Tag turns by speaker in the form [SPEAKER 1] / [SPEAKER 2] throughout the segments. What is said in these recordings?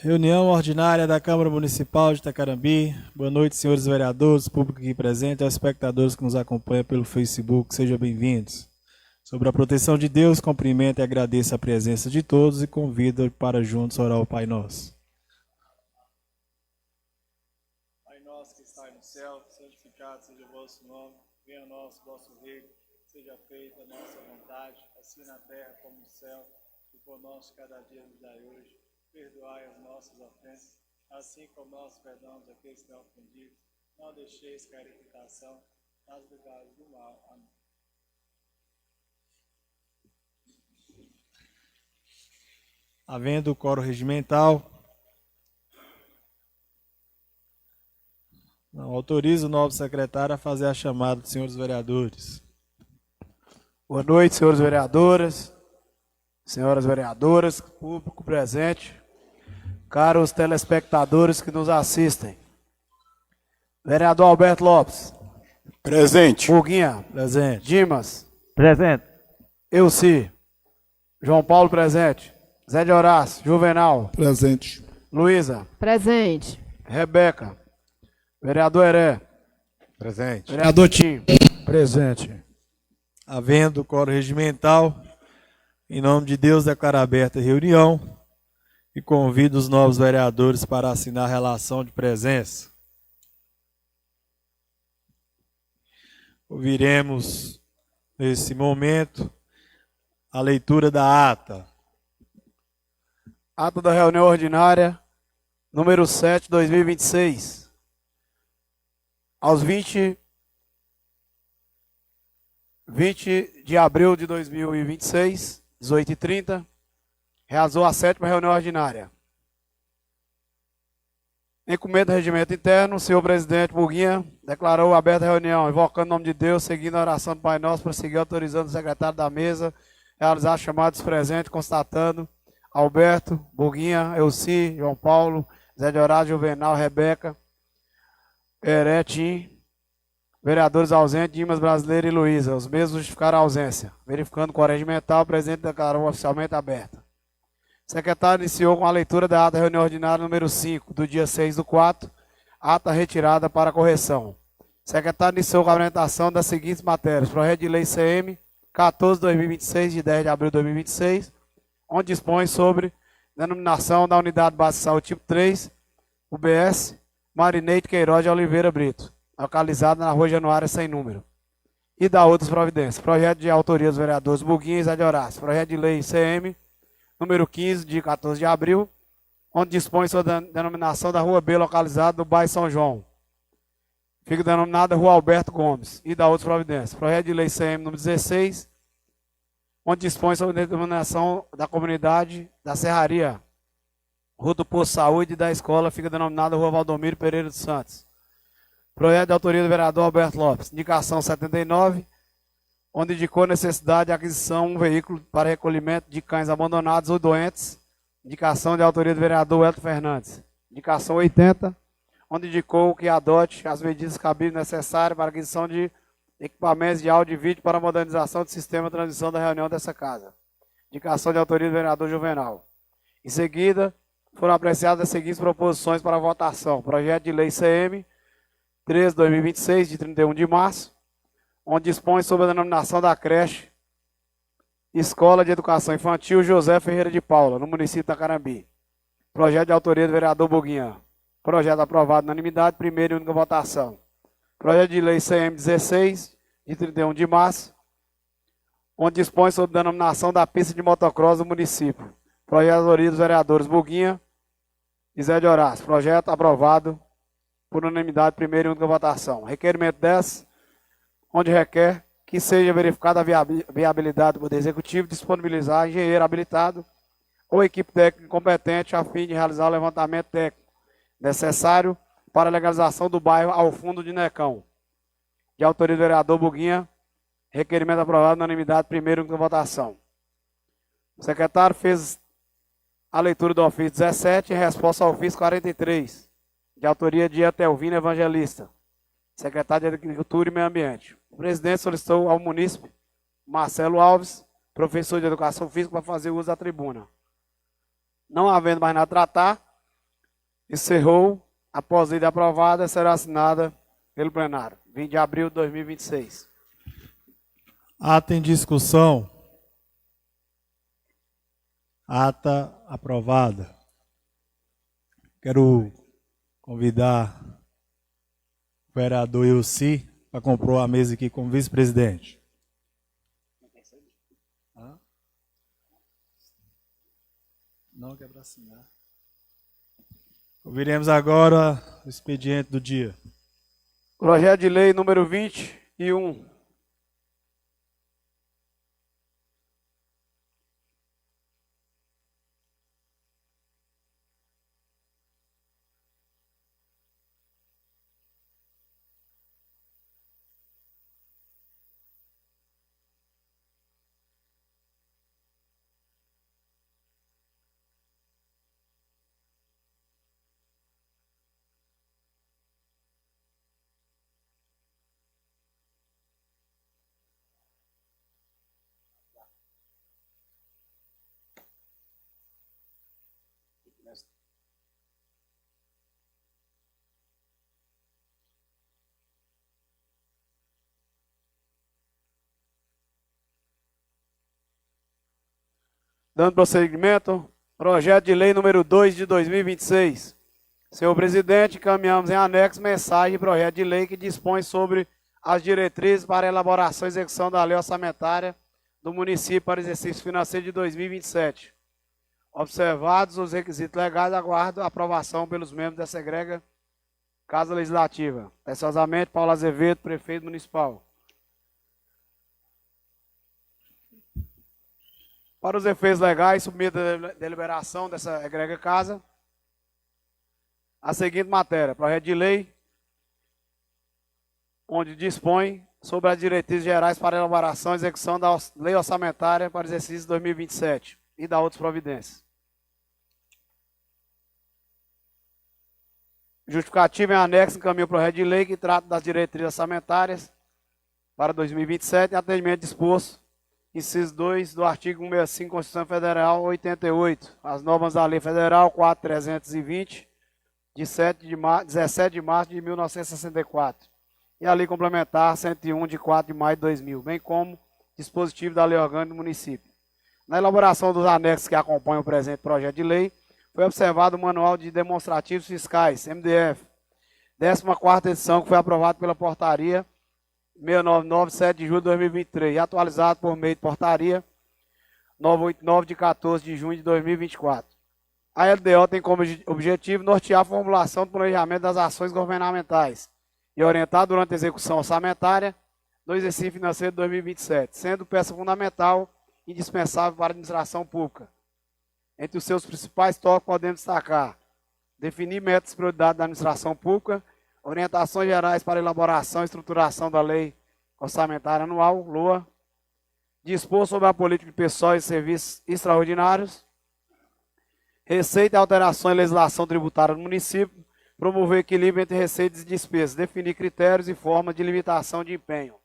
[SPEAKER 1] Reunião ordinária da Câmara Municipal de Itacarambi. Boa noite, senhores vereadores, público aqui presente, aos espectadores que nos acompanham pelo Facebook, sejam bem-vindos. Sobre a proteção de Deus, cumprimento e agradeço a presença de todos e convido para juntos orar ao Pai Nosso. Pai nosso que está no céu, santificado seja o vosso nome, venha a nós o vosso reino, seja feita a nossa vontade, assim na terra como no céu, e por nós cada dia nos dai hoje. Perdoai as nossas ofensas, assim como nós perdoamos aqueles que estão ofendidos. Não deixeis cair em tentação, mas livrai-nos do mal. Amém. Havendo o quórum regimental, autorizo o novo secretário a fazer a chamada dos senhores vereadores.
[SPEAKER 2] Boa noite, senhores vereadoras, senhoras vereadoras, público presente, caros telespectadores que nos assistem. Vereador Alberto Lopes.
[SPEAKER 3] Presente.
[SPEAKER 2] Burguinha.
[SPEAKER 1] Presente.
[SPEAKER 2] Dimas.
[SPEAKER 4] Presente.
[SPEAKER 2] Elci. João Paulo presente. Zé de Horácio. Juvenal.
[SPEAKER 3] Presente.
[SPEAKER 2] Luísa.
[SPEAKER 5] Presente.
[SPEAKER 2] Rebeca. Vereador Heré.
[SPEAKER 3] Presente.
[SPEAKER 2] Vereador Tim.
[SPEAKER 1] Presente. Havendo o quórum regimental, em nome de Deus, declaro aberta a reunião e convido os novos vereadores para assinar a relação de presença. Ouviremos, nesse momento, a leitura da ata.
[SPEAKER 2] Ata da reunião ordinária, número 7, 2026. Aos 20 de abril de 2026, 18h30, realizou a 7ª reunião ordinária. Em cumprimento do regimento interno, o senhor presidente Burguinha declarou aberta a reunião, invocando o nome de Deus, seguindo a oração do Pai Nosso, prosseguir autorizando o secretário da mesa a realizar as chamadas presentes, constatando Alberto, Burguinha, Elci, João Paulo, Zé de Horácio, Juvenal, Rebeca, Heré, Tim, vereadores ausentes, Dimas Brasileiro e Luísa. Os mesmos justificaram a ausência. Verificando o quórum regimental, o presidente declarou oficialmente aberta. O secretário iniciou com a leitura da ata da reunião ordinária número 5, do dia 6/4, ata retirada para correção. O secretário iniciou com a apresentação das seguintes matérias: projeto de lei CM 14/2026, de 10 de abril de 2026, onde dispõe sobre denominação da Unidade Básica de Saúde tipo 3, UBS, Marineide Queiroz de Oliveira Brito, localizada na Rua Januária sem número, e da outras providências. Projeto de autoria dos vereadores Burguinha e Zé de Horácio. Projeto de lei CM, número 15, de 14 de abril, onde dispõe sobre a denominação da Rua B, localizada no bairro São João. Fica denominada Rua Alberto Gomes, e da outras providências. Projeto de lei CM, número 16, onde dispõe sobre a denominação da comunidade da Serraria, Rua do Posto Saúde, e da escola fica denominada Rua Valdomiro Pereira dos Santos. Projeto de autoria do vereador Alberto Lopes. Indicação 79, onde indicou a necessidade de aquisição de um veículo para recolhimento de cães abandonados ou doentes. Indicação de autoria do vereador Elton Fernandes. Indicação 80, onde indicou que adote as medidas cabíveis necessárias para a aquisição de equipamentos de áudio e vídeo para a modernização do sistema de transmissão da reunião dessa casa. Indicação de autoria do vereador Juvenal. Em seguida, foram apreciadas as seguintes proposições para votação. Projeto de lei CM 13/2026, de 31 de março, onde dispõe sobre a denominação da creche Escola de Educação Infantil José Ferreira de Paula, no município de Itacarambi. Projeto de autoria do vereador Burguinha. Projeto aprovado na unanimidade, primeira e única votação. Projeto de lei CM 16, de 31 de março, onde dispõe sobre a denominação da pista de motocross do município. Projeto de autoria dos vereadores Burguinha e Zé de Horácio. Projeto aprovado por unanimidade, primeira e única votação. Requerimento 10, onde requer que seja verificada a viabilidade do Poder Executivo, disponibilizar engenheiro habilitado ou equipe técnica competente a fim de realizar o levantamento técnico necessário para a legalização do bairro ao fundo de Necão. De autoria do vereador Burguinha, requerimento aprovado na unanimidade, primeira e única votação. O secretário fez a leitura do ofício 17 em resposta ao ofício 43, de autoria de Etelvino Evangelista, secretário de Agricultura e Meio Ambiente. O presidente solicitou ao munícipe Marcelo Alves, professor de Educação Física, para fazer uso da tribuna. Não havendo mais nada a tratar, encerrou. Após lei aprovada, será assinada pelo plenário. 20 de abril de 2026.
[SPEAKER 4] Ata em discussão. Ata aprovada. Quero convidar o vereador Ilci para compor a mesa aqui como vice-presidente. Não quer para assinar. Ouviremos agora o expediente do dia.
[SPEAKER 2] Projeto de lei número 21. Dando prosseguimento, projeto de lei número 2 de 2026. Senhor presidente, encaminhamos em anexo mensagem e projeto de lei que dispõe sobre as diretrizes para a elaboração e execução da lei orçamentária do município para o exercício financeiro de 2027. Observados os requisitos legais, aguardo a aprovação pelos membros dessa egrega Casa Legislativa. Atenciosamente, Paulo Azevedo, prefeito municipal. Para os efeitos legais, submeto a deliberação dessa egrega Casa a seguinte matéria: projeto de lei onde dispõe sobre as diretrizes gerais para a elaboração e execução da lei orçamentária para o exercício 2027 e da outras providências. Justificativo em anexo encaminha o projeto de lei que trata das diretrizes orçamentárias para 2027 e atendimento disposto, inciso 2 do artigo 165 da Constituição Federal 88, as normas da Lei Federal 4.320, de 17 de março de 1964, e a Lei Complementar 101, de 4 de maio de 2000, bem como dispositivo da Lei Orgânica do Município. Na elaboração dos anexos que acompanham o presente projeto de lei, foi observado o Manual de Demonstrativos Fiscais, MDF, 14ª edição, que foi aprovado pela Portaria 699, 7 de julho de 2023, e atualizado por meio de Portaria 989, de 14 de junho de 2024. A LDO tem como objetivo nortear a formulação do planejamento das ações governamentais e orientar durante a execução orçamentária do exercício financeiro de 2027, sendo peça fundamental e indispensável para a administração pública. Entre os seus principais tópicos podemos destacar: definir metas e prioridades da administração pública, orientações gerais para a elaboração e estruturação da Lei Orçamentária Anual, LOA, dispor sobre a política de pessoal e serviços extraordinários, receita e alteração em legislação tributária do município, promover equilíbrio entre receitas e despesas, definir critérios e formas de limitação de empenho.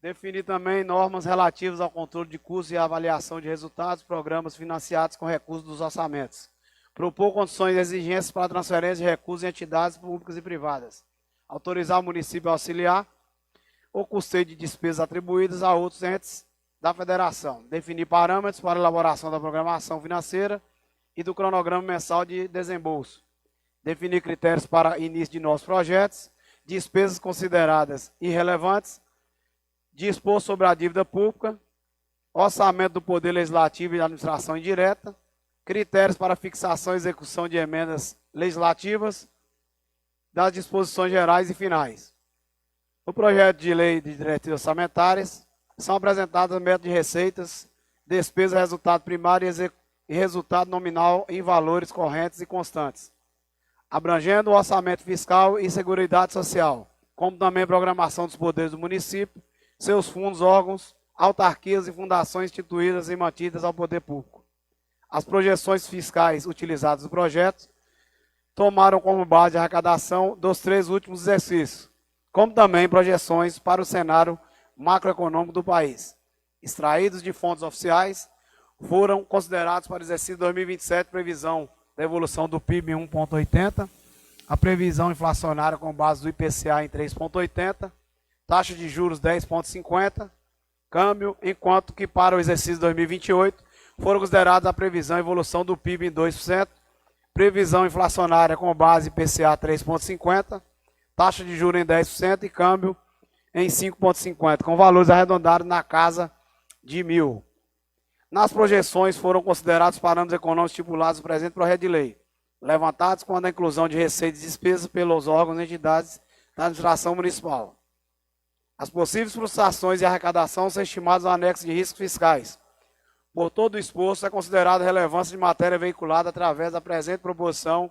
[SPEAKER 2] Definir também normas relativas ao controle de custos e avaliação de resultados, programas financiados com recursos dos orçamentos. Propor condições e exigências para a transferência de recursos em entidades públicas e privadas. Autorizar o município a auxiliar o custeio de despesas atribuídas a outros entes da federação. Definir parâmetros para a elaboração da programação financeira e do cronograma mensal de desembolso. Definir critérios para início de novos projetos, despesas consideradas irrelevantes, dispor sobre a dívida pública, orçamento do Poder Legislativo e da administração indireta, critérios para fixação e execução de emendas legislativas, das disposições gerais e finais. No projeto de lei de diretrizes orçamentárias, são apresentadas metas de receitas, despesa, resultado primário e resultado nominal em valores correntes e constantes, abrangendo o orçamento fiscal e seguridade social, como também programação dos poderes do município, seus fundos, órgãos, autarquias e fundações instituídas e mantidas ao poder público. As projeções fiscais utilizadas no projeto tomaram como base a arrecadação dos 3 últimos exercícios, como também projeções para o cenário macroeconômico do país. Extraídos de fontes oficiais, foram considerados para o exercício 2027 previsão da evolução do PIB em 1,80%, a previsão inflacionária com base do IPCA em 3,80%, taxa de juros 10,50%, câmbio, enquanto que para o exercício 2028 foram consideradas a previsão e evolução do PIB em 2%, previsão inflacionária com base IPCA 3,50%, taxa de juros em 10% e câmbio em 5,50, com valores arredondados na casa de 1.000. Nas projeções foram considerados parâmetros econômicos estipulados no presente projeto de lei, levantados quando a inclusão de receitas e despesas pelos órgãos e entidades da administração municipal. As possíveis frustrações e arrecadação são estimadas no anexo de riscos fiscais. Por todo o exposto, é considerada a relevância de matéria veiculada através da presente proposição,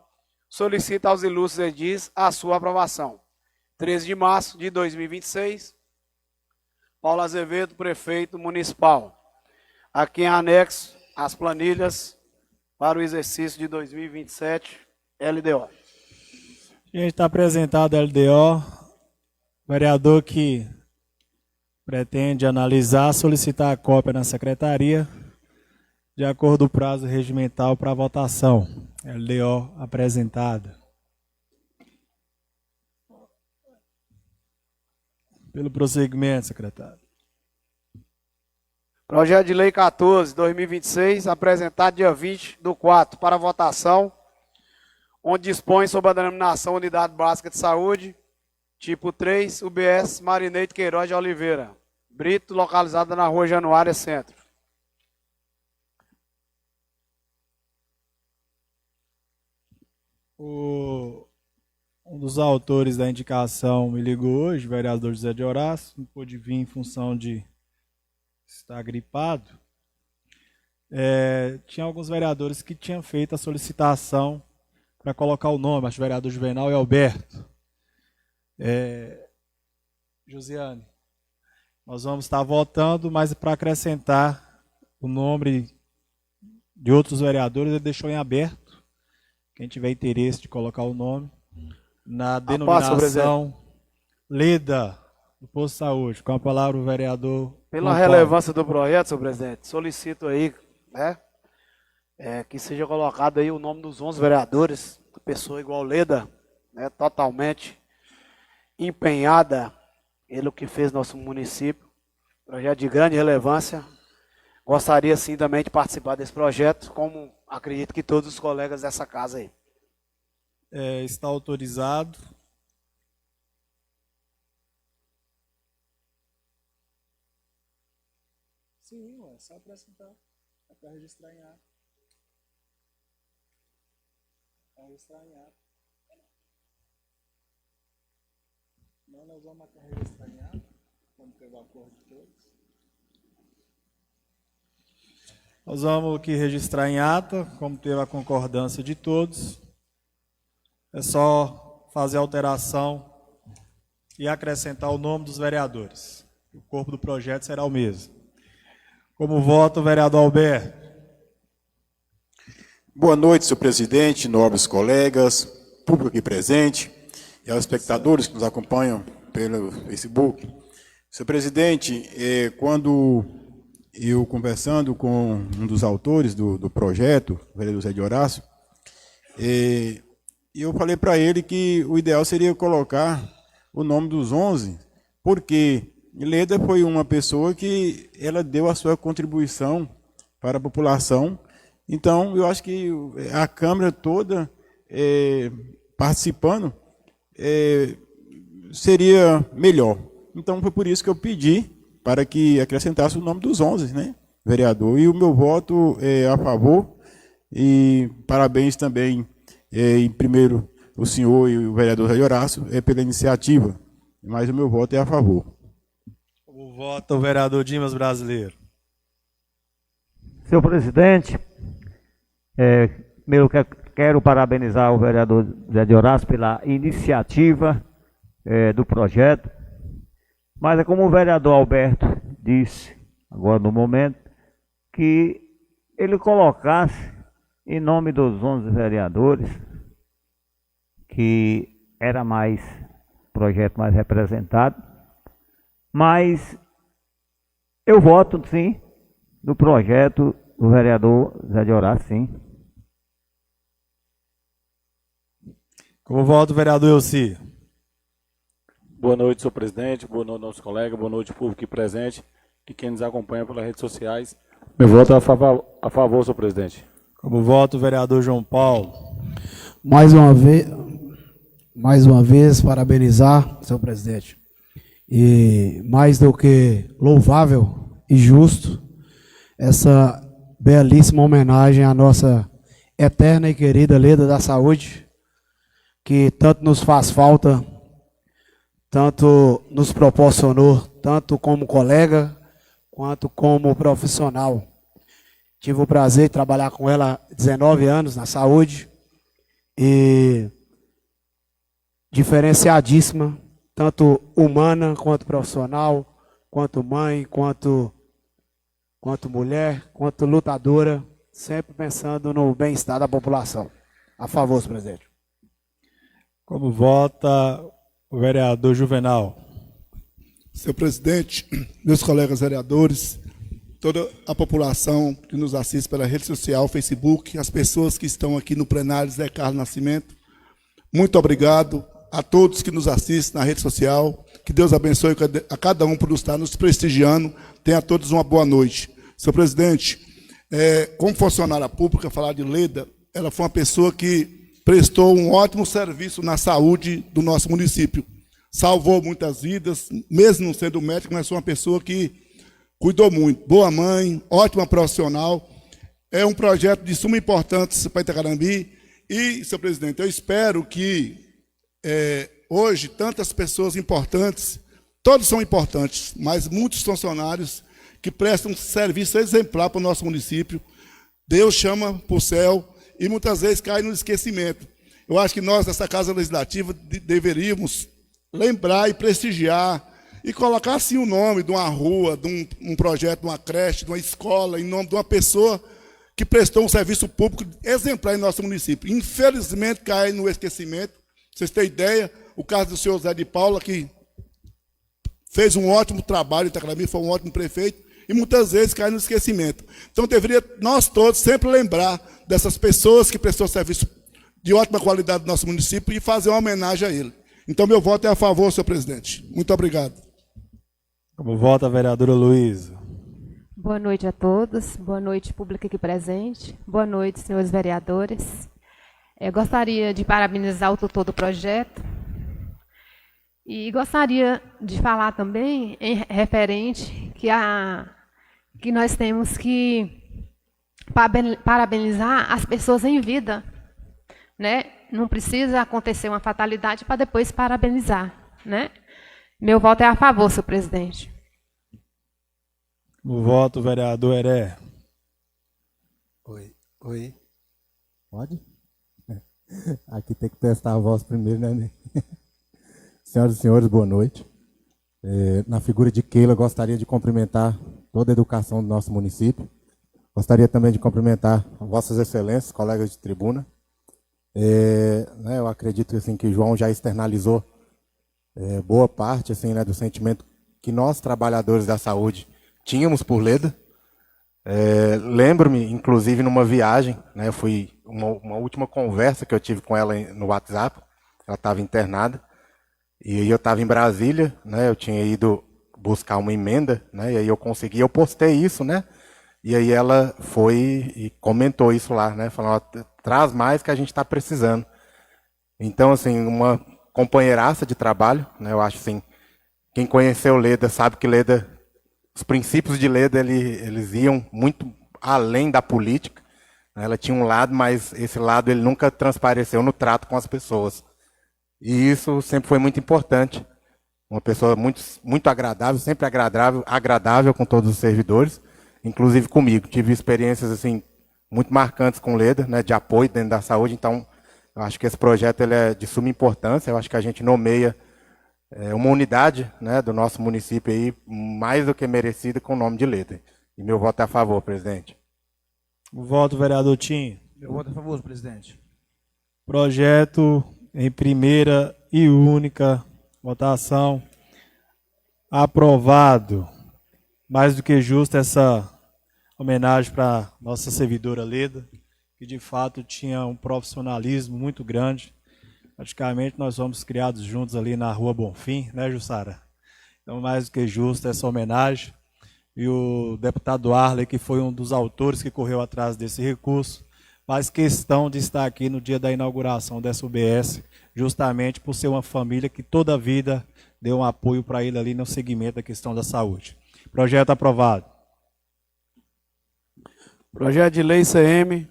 [SPEAKER 2] solicita aos ilustres edis a sua aprovação. 13 de março de 2026, Paulo Azevedo, prefeito municipal. Aqui em anexo, as planilhas para o exercício de 2027, LDO.
[SPEAKER 4] Gente, está apresentado a LDO. Vereador que pretende analisar, solicitar a cópia na secretaria, de acordo com o prazo regimental para votação. LDO apresentada. Pelo prosseguimento, secretário.
[SPEAKER 2] Projeto de Lei 14/2026, apresentado dia 20/4 para votação, onde dispõe sobre a denominação Unidade Básica de Saúde, tipo 3, UBS Marineide Queiroz de Oliveira, Brito, localizada na Rua Januária Centro.
[SPEAKER 4] Um dos autores da indicação me ligou hoje, o vereador José de Horácio, não pôde vir em função de estar gripado. Tinha alguns vereadores que tinham feito a solicitação para colocar o nome, acho que o vereador Juvenal e Alberto. Josiane, nós vamos estar votando, mas para acrescentar o nome de outros vereadores, ele deixou em aberto. Quem tiver interesse de colocar o nome, na denominação Leda, do Posto de Saúde. Com a palavra o vereador.
[SPEAKER 2] Pela relevância do projeto, senhor presidente, solicito aí, que seja colocado aí o nome dos 11 vereadores, pessoa igual Leda, totalmente empenhada pelo que fez nosso município, projeto de grande relevância. Gostaria sim também de participar desse projeto, como acredito que todos os colegas dessa casa aí.
[SPEAKER 4] Está autorizado. Sim, é só apresentar. É para registrar em ato. Para registrar em ato. Não, nós vamos até registrar em ato, como teve o acordo de todos. Nós vamos aqui registrar em ata, como teve a concordância de todos. É só fazer a alteração e acrescentar o nome dos vereadores. O corpo do projeto será o mesmo. Como vota o vereador Alberto?
[SPEAKER 3] Boa noite, senhor presidente, nobres colegas, público aqui presente e aos espectadores que nos acompanham pelo Facebook. Senhor presidente, quando eu conversando com um dos autores do projeto, o vereador Zé de Horácio, eu falei para ele que o ideal seria colocar o nome dos 11, porque Leda foi uma pessoa que ela deu a sua contribuição para a população. Então, eu acho que a Câmara toda participando seria melhor. Então, foi por isso que eu pedi para que acrescentasse o nome dos 11, né, vereador. E o meu voto é a favor. E parabéns também, em primeiro, o senhor e o vereador Zé Horácio pela iniciativa. Mas o meu voto é a favor.
[SPEAKER 4] O voto o vereador Dimas Brasileiro.
[SPEAKER 5] Senhor presidente, primeiro quero parabenizar o vereador Zé de Horácio pela iniciativa do projeto. Mas é como o vereador Alberto disse, agora no momento, que ele colocasse em nome dos 11 vereadores, que era mais projeto mais representado, mas eu voto sim no projeto do vereador Zé de Horácio, sim.
[SPEAKER 4] Como voto, vereador Elci.
[SPEAKER 6] Boa noite, senhor presidente. Boa noite, nosso colega. Boa noite, público aqui presente e quem nos acompanha pelas redes sociais. Meu voto é a favor, senhor presidente.
[SPEAKER 4] Como voto, vereador João Paulo.
[SPEAKER 2] Mais uma vez, parabenizar, senhor presidente. E mais do que louvável e justo, essa belíssima homenagem à nossa eterna e querida Leda da Saúde, que tanto nos faz falta, tanto nos proporcionou, tanto como colega, quanto como profissional. Tive o prazer de trabalhar com ela há 19 anos na saúde e diferenciadíssima, tanto humana quanto profissional, quanto mãe, quanto mulher, quanto lutadora, sempre pensando no bem-estar da população. A favor, senhor presidente.
[SPEAKER 4] Como vota o vereador Juvenal.
[SPEAKER 7] Senhor presidente, meus colegas vereadores, toda a população que nos assiste pela rede social, Facebook, as pessoas que estão aqui no plenário Zé Carlos Nascimento, muito obrigado a todos que nos assistem na rede social. Que Deus abençoe a cada um por estar nos prestigiando. Tenha a todos uma boa noite. Senhor presidente, como funcionária pública, falar de Leda, ela foi uma pessoa que prestou um ótimo serviço na saúde do nosso município. Salvou muitas vidas, mesmo não sendo médico, mas foi uma pessoa que cuidou muito. Boa mãe, ótima profissional. É um projeto de suma importância para Itacarambi. E, senhor presidente, eu espero que hoje tantas pessoas importantes, todos são importantes, mas muitos funcionários que prestam um serviço exemplar para o nosso município. Deus chama para o céu e muitas vezes cai no esquecimento. Eu acho que nós, nessa Casa Legislativa, deveríamos lembrar e prestigiar e colocar assim o nome de uma rua, de um projeto, de uma creche, de uma escola, em nome de uma pessoa que prestou um serviço público exemplar em nosso município. Infelizmente, cai no esquecimento. Vocês têm ideia, o caso do senhor Zé de Paula, que fez um ótimo trabalho em Itacarambi, foi um ótimo prefeito, e muitas vezes cai no esquecimento. Então, deveria nós todos sempre lembrar dessas pessoas que prestou serviço de ótima qualidade no nosso município e fazer uma homenagem a ele. Então, meu voto é a favor, senhor presidente. Muito obrigado.
[SPEAKER 4] Como vota a vereadora Luísa.
[SPEAKER 8] Boa noite a todos. Boa noite, público aqui presente. Boa noite, senhores vereadores. Gostaria de parabenizar o tutor do projeto e gostaria de falar também em referente que nós temos que parabenizar as pessoas em vida, né? Não precisa acontecer uma fatalidade para depois parabenizar, né? Meu voto é a favor, senhor presidente.
[SPEAKER 4] O voto, vereador Heré.
[SPEAKER 9] Oi. Pode? Aqui tem que testar a voz primeiro, né? Senhoras e senhores, boa noite. Na figura de Keila, gostaria de cumprimentar toda a educação do nosso município. Gostaria também de cumprimentar vossas excelências, colegas de tribuna. Eu acredito assim, que João já externalizou boa parte assim, né, do sentimento que nós, trabalhadores da saúde, tínhamos por Leda. Lembro-me, inclusive, numa viagem, né, foi uma última conversa que eu tive com ela no WhatsApp. Ela estava internada e aí eu estava em Brasília, né, eu tinha ido buscar uma emenda, né, e aí eu consegui, eu postei isso, né, e aí ela foi e comentou isso lá, né, falando, traz mais que a gente está precisando. Então, assim, uma companheiraça de trabalho, né, eu acho assim, quem conheceu Leda sabe que Leda, os princípios de Leda, eles iam muito além da política, né, ela tinha um lado, mas esse lado ele nunca transpareceu no trato com as pessoas. E isso sempre foi muito importante. Uma pessoa muito, muito agradável, sempre agradável com todos os servidores, inclusive comigo. Tive experiências assim muito marcantes com Leda, né, de apoio dentro da saúde. Então, eu acho que esse projeto ele é de suma importância. Eu acho que a gente nomeia uma unidade, né, do nosso município aí, mais do que merecida com o nome de Leda. E meu voto é a favor, presidente.
[SPEAKER 4] O voto, vereador Tim.
[SPEAKER 10] Meu voto é a favor, presidente.
[SPEAKER 4] Projeto em primeira e única votação. Aprovado. Mais do que justa essa homenagem para nossa servidora Leda, que de fato tinha um profissionalismo muito grande, Praticamente nós fomos criados juntos ali na Rua Bonfim, né, Jussara? Então, mais do que justo essa homenagem. E o deputado Arley, que foi um dos autores que correu atrás desse recurso, faz questão de estar aqui no dia da inauguração dessa UBS, justamente por ser uma família que toda a vida deu um apoio para ele ali no segmento da questão da saúde. Projeto aprovado.
[SPEAKER 2] Projeto de Lei CM,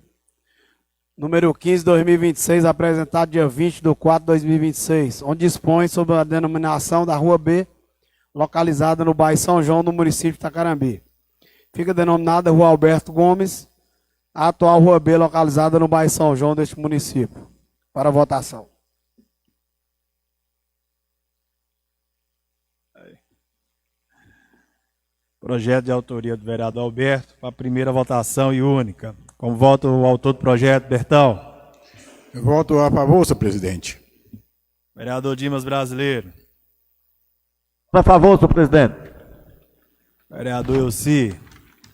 [SPEAKER 2] número 15/2026, apresentado dia 20/4/2026, onde dispõe sobre a denominação da Rua B, localizada no bairro São João, no município de Itacarambi. Fica denominada Rua Alberto Gomes, a atual Rua B, localizada no bairro São João deste município. Para votação.
[SPEAKER 4] Projeto de autoria do vereador Alberto, para a primeira votação e única. Como voto o autor do projeto, Bertão.
[SPEAKER 3] Eu voto a favor, senhor presidente.
[SPEAKER 4] Vereador Dimas Brasileiro.
[SPEAKER 5] A favor, senhor presidente.
[SPEAKER 4] Vereador Elci.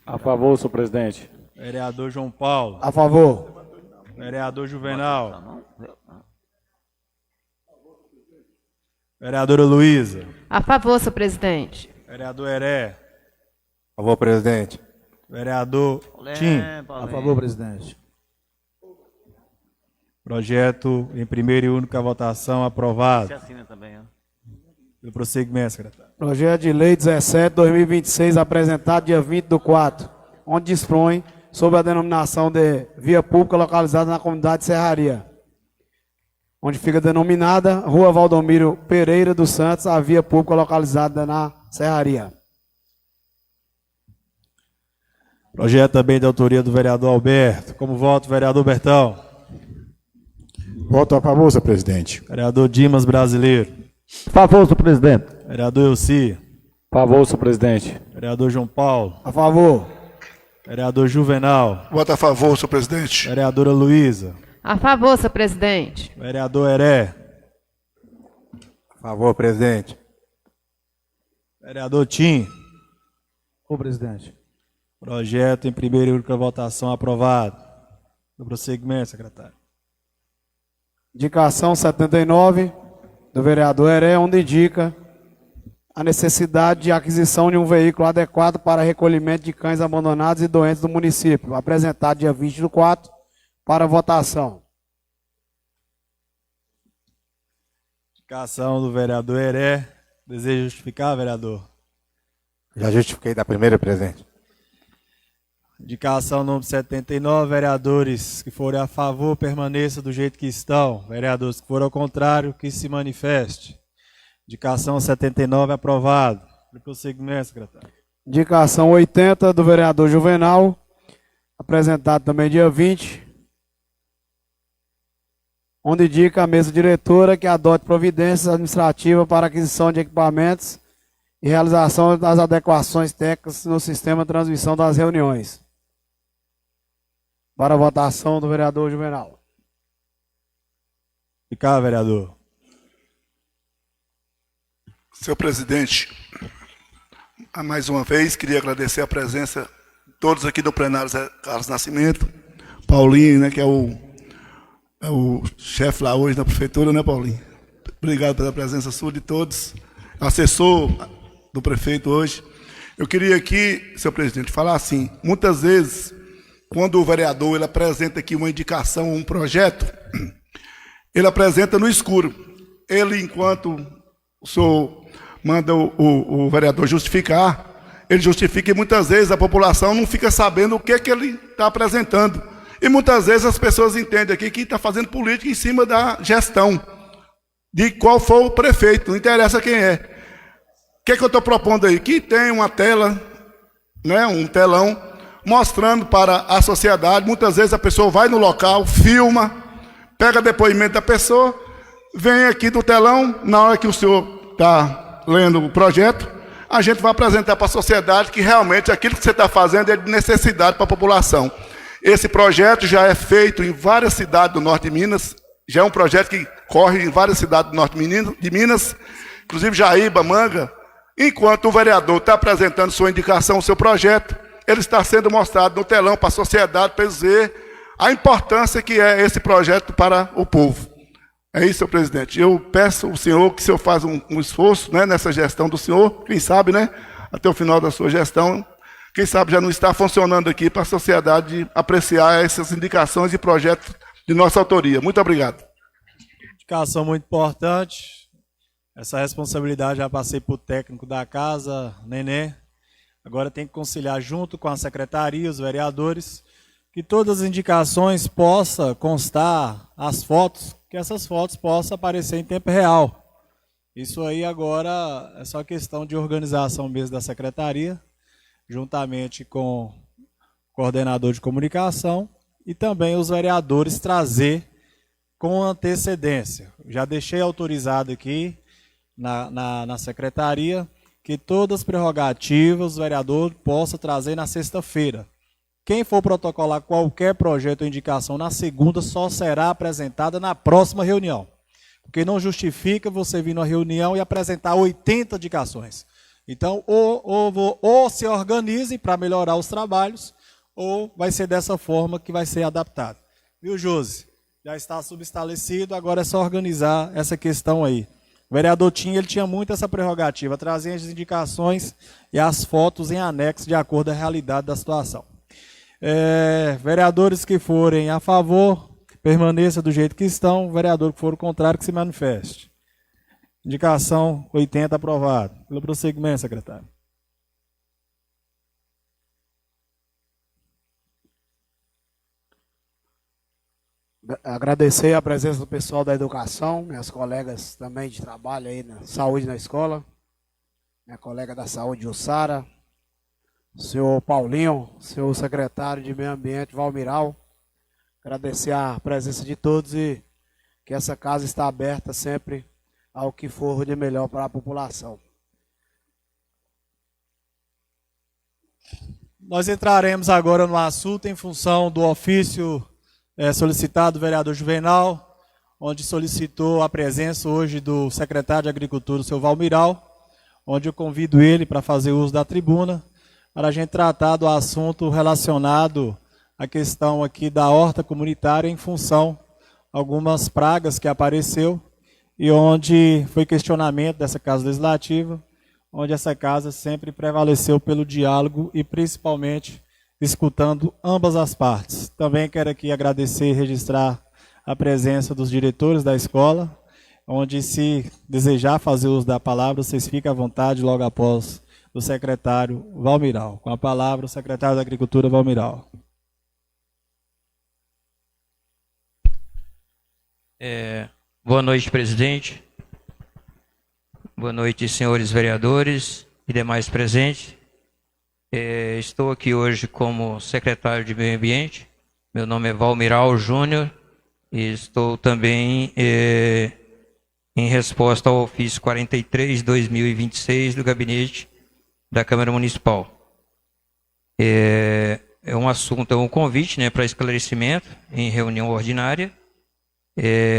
[SPEAKER 6] A favor, senhor presidente.
[SPEAKER 4] Vereador João Paulo.
[SPEAKER 2] A favor.
[SPEAKER 4] Vereador Juvenal. Vereadora Luísa.
[SPEAKER 8] A favor, senhor presidente.
[SPEAKER 4] Vereador Heré.
[SPEAKER 9] A favor, presidente.
[SPEAKER 4] Vereador Tim.
[SPEAKER 2] A favor, presidente.
[SPEAKER 4] Projeto em primeira e única votação aprovado.
[SPEAKER 5] Você assina também, ó.
[SPEAKER 4] Pelo prosseguimento, secretário.
[SPEAKER 2] Projeto de Lei 17/2026, apresentado dia 20/4, onde dispõe sobre a denominação de via pública localizada na comunidade Serraria, onde fica denominada Rua Valdomiro Pereira dos Santos, a via pública localizada na Serraria.
[SPEAKER 4] Projeto também de autoria do vereador Alberto. Como voto, vereador Bertão.
[SPEAKER 3] Voto a favor, senhor presidente.
[SPEAKER 4] Vereador Dimas Brasileiro.
[SPEAKER 5] A favor, senhor presidente.
[SPEAKER 4] Vereador Elci.
[SPEAKER 6] A favor, senhor presidente.
[SPEAKER 4] Vereador João Paulo.
[SPEAKER 2] A favor.
[SPEAKER 4] Vereador Juvenal.
[SPEAKER 7] Voto a favor, senhor presidente.
[SPEAKER 4] Vereadora Luísa.
[SPEAKER 8] A favor, senhor presidente.
[SPEAKER 4] Vereador Heré.
[SPEAKER 9] A favor, presidente.
[SPEAKER 4] Vereador Tim.
[SPEAKER 2] O presidente.
[SPEAKER 4] Projeto em primeira e única votação aprovado. No prosseguimento, secretário.
[SPEAKER 2] Indicação 79 do vereador Heré, onde indica a necessidade de aquisição de um veículo adequado para recolhimento de cães abandonados e doentes do município, apresentado dia 20/4 para votação.
[SPEAKER 4] Indicação do vereador Heré. Deseja justificar, vereador?
[SPEAKER 9] Já justifiquei da primeira, presidente.
[SPEAKER 4] Indicação número 79, vereadores que forem a favor, permaneçam do jeito que estão. Vereadores que forem ao contrário, que se manifeste. Indicação 79 aprovado. Para o prosseguimento, secretário.
[SPEAKER 2] Indicação 80 do vereador Juvenal, apresentado também dia 20, onde indica a mesa diretora que adote providências administrativas para aquisição de equipamentos e realização das adequações técnicas no sistema de transmissão das reuniões. Para a votação do vereador Juvenal.
[SPEAKER 4] Ficar, vereador.
[SPEAKER 7] Senhor presidente, mais uma vez queria agradecer a presença de todos aqui do plenário Zé Carlos Nascimento, Paulinho, né, que é o chefe lá hoje da prefeitura, né, Paulinho? Obrigado pela presença sua de todos, assessor do prefeito hoje. Eu queria aqui, senhor presidente, falar assim, muitas vezes, quando o vereador ele apresenta aqui uma indicação, um projeto, ele apresenta no escuro. Ele, enquanto o senhor manda o vereador justificar, ele justifica e muitas vezes a população não fica sabendo o que ele está apresentando. E muitas vezes as pessoas entendem aqui que está fazendo política em cima da gestão, de qual for o prefeito, não interessa quem é. O que eu estou propondo aí? Que tem uma tela, né, um telão, mostrando para a sociedade. Muitas vezes a pessoa vai no local, filma, pega depoimento da pessoa, vem aqui do telão, na hora que o senhor está lendo o projeto, a gente vai apresentar para a sociedade que realmente aquilo que você está fazendo é de necessidade para a população. Esse projeto já é feito em várias cidades do norte de Minas, já é um projeto que corre em várias cidades do norte de Minas, inclusive Jaíba, Manga. Enquanto o vereador está apresentando sua indicação, o seu projeto, ele está sendo mostrado no telão para a sociedade, para eles verem a importância que é esse projeto para o povo. É isso, senhor presidente. Eu peço ao senhor que o senhor faça um esforço, né, nessa gestão do senhor, quem sabe, né, até o final da sua gestão, quem sabe já não está funcionando aqui para a sociedade apreciar essas indicações e projetos de nossa autoria. Muito obrigado.
[SPEAKER 4] Indicação muito importante. Essa responsabilidade já passei para o técnico da casa, Nenê. Agora tem que conciliar junto com a secretaria, os vereadores, que todas as indicações possam constar as fotos, que essas fotos possam aparecer em tempo real. Isso aí agora é só questão de organização mesmo da secretaria, juntamente com o coordenador de comunicação e também os vereadores trazer com antecedência. Já deixei autorizado aqui na secretaria que todas as prerrogativas o vereador possa trazer na sexta-feira. Quem for protocolar qualquer projeto ou indicação na segunda só será apresentada na próxima reunião. Porque não justifica você vir numa reunião e apresentar 80 indicações. Então, ou se organizem para melhorar os trabalhos, ou vai ser dessa forma que vai ser adaptado. Viu, Josi? Já está subestabelecido, agora é só organizar essa questão aí. O vereador ele tinha muito essa prerrogativa, trazer as indicações e as fotos em anexo de acordo com a realidade da situação. Vereadores que forem a favor, permaneça do jeito que estão. Vereador que for o contrário, que se manifeste. Indicação 80 aprovado. Pelo prosseguimento, secretário.
[SPEAKER 2] Agradecer a presença do pessoal da educação, minhas colegas também de trabalho aí na saúde na escola, minha colega da saúde, Jussara, o senhor Paulinho, senhor secretário de Meio Ambiente, Valmiral. Agradecer a presença de todos e que essa casa está aberta sempre ao que for de melhor para a população.
[SPEAKER 4] Nós entraremos agora no assunto em função do ofício solicitado do vereador Juvenal, onde solicitou a presença hoje do secretário de Agricultura, o senhor Valmiral, onde eu convido ele para fazer uso da tribuna, para a gente tratar do assunto relacionado à questão aqui da horta comunitária em função de algumas pragas que apareceu e onde foi questionamento dessa casa legislativa, onde essa casa sempre prevaleceu pelo diálogo e principalmente escutando ambas as partes. Também quero aqui agradecer e registrar a presença dos diretores da escola, onde se desejar fazer uso da palavra, vocês fiquem à vontade logo após o secretário Valmiral. Com a palavra, o secretário da Agricultura, Valmiral.
[SPEAKER 10] Boa noite, presidente. Boa noite, senhores vereadores e demais presentes. Estou aqui hoje como secretário de Meio Ambiente. Meu nome é Valmiral Júnior e estou também em resposta ao ofício 43/2026 do gabinete da Câmara Municipal. É um assunto, é um convite, né, para esclarecimento em reunião ordinária.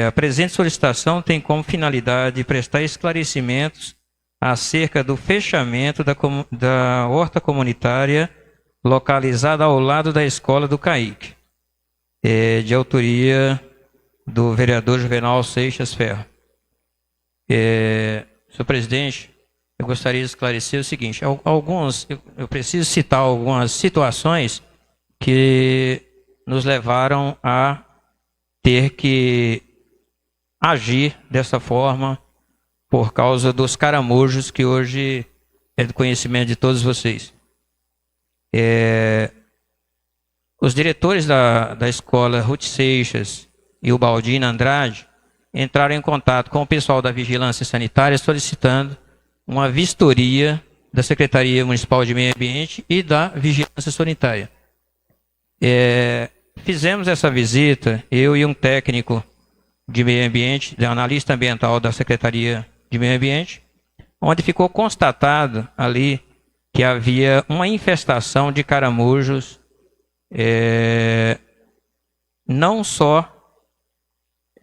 [SPEAKER 10] A presente solicitação tem como finalidade prestar esclarecimentos acerca do fechamento da horta comunitária localizada ao lado da escola do CAIC, de autoria do vereador Juvenal Seixas Ferro. Senhor presidente, eu gostaria de esclarecer o seguinte: eu preciso citar algumas situações que nos levaram a ter que agir dessa forma por causa dos caramujos que hoje é do conhecimento de todos vocês. Os diretores da escola Ruth Seixas e o Baldino Andrade entraram em contato com o pessoal da Vigilância Sanitária solicitando uma vistoria da Secretaria Municipal de Meio Ambiente e da Vigilância Sanitária. Fizemos essa visita, eu e um técnico de meio ambiente, analista ambiental da Secretaria de Meio Ambiente, onde ficou constatado ali que havia uma infestação de caramujos, não só,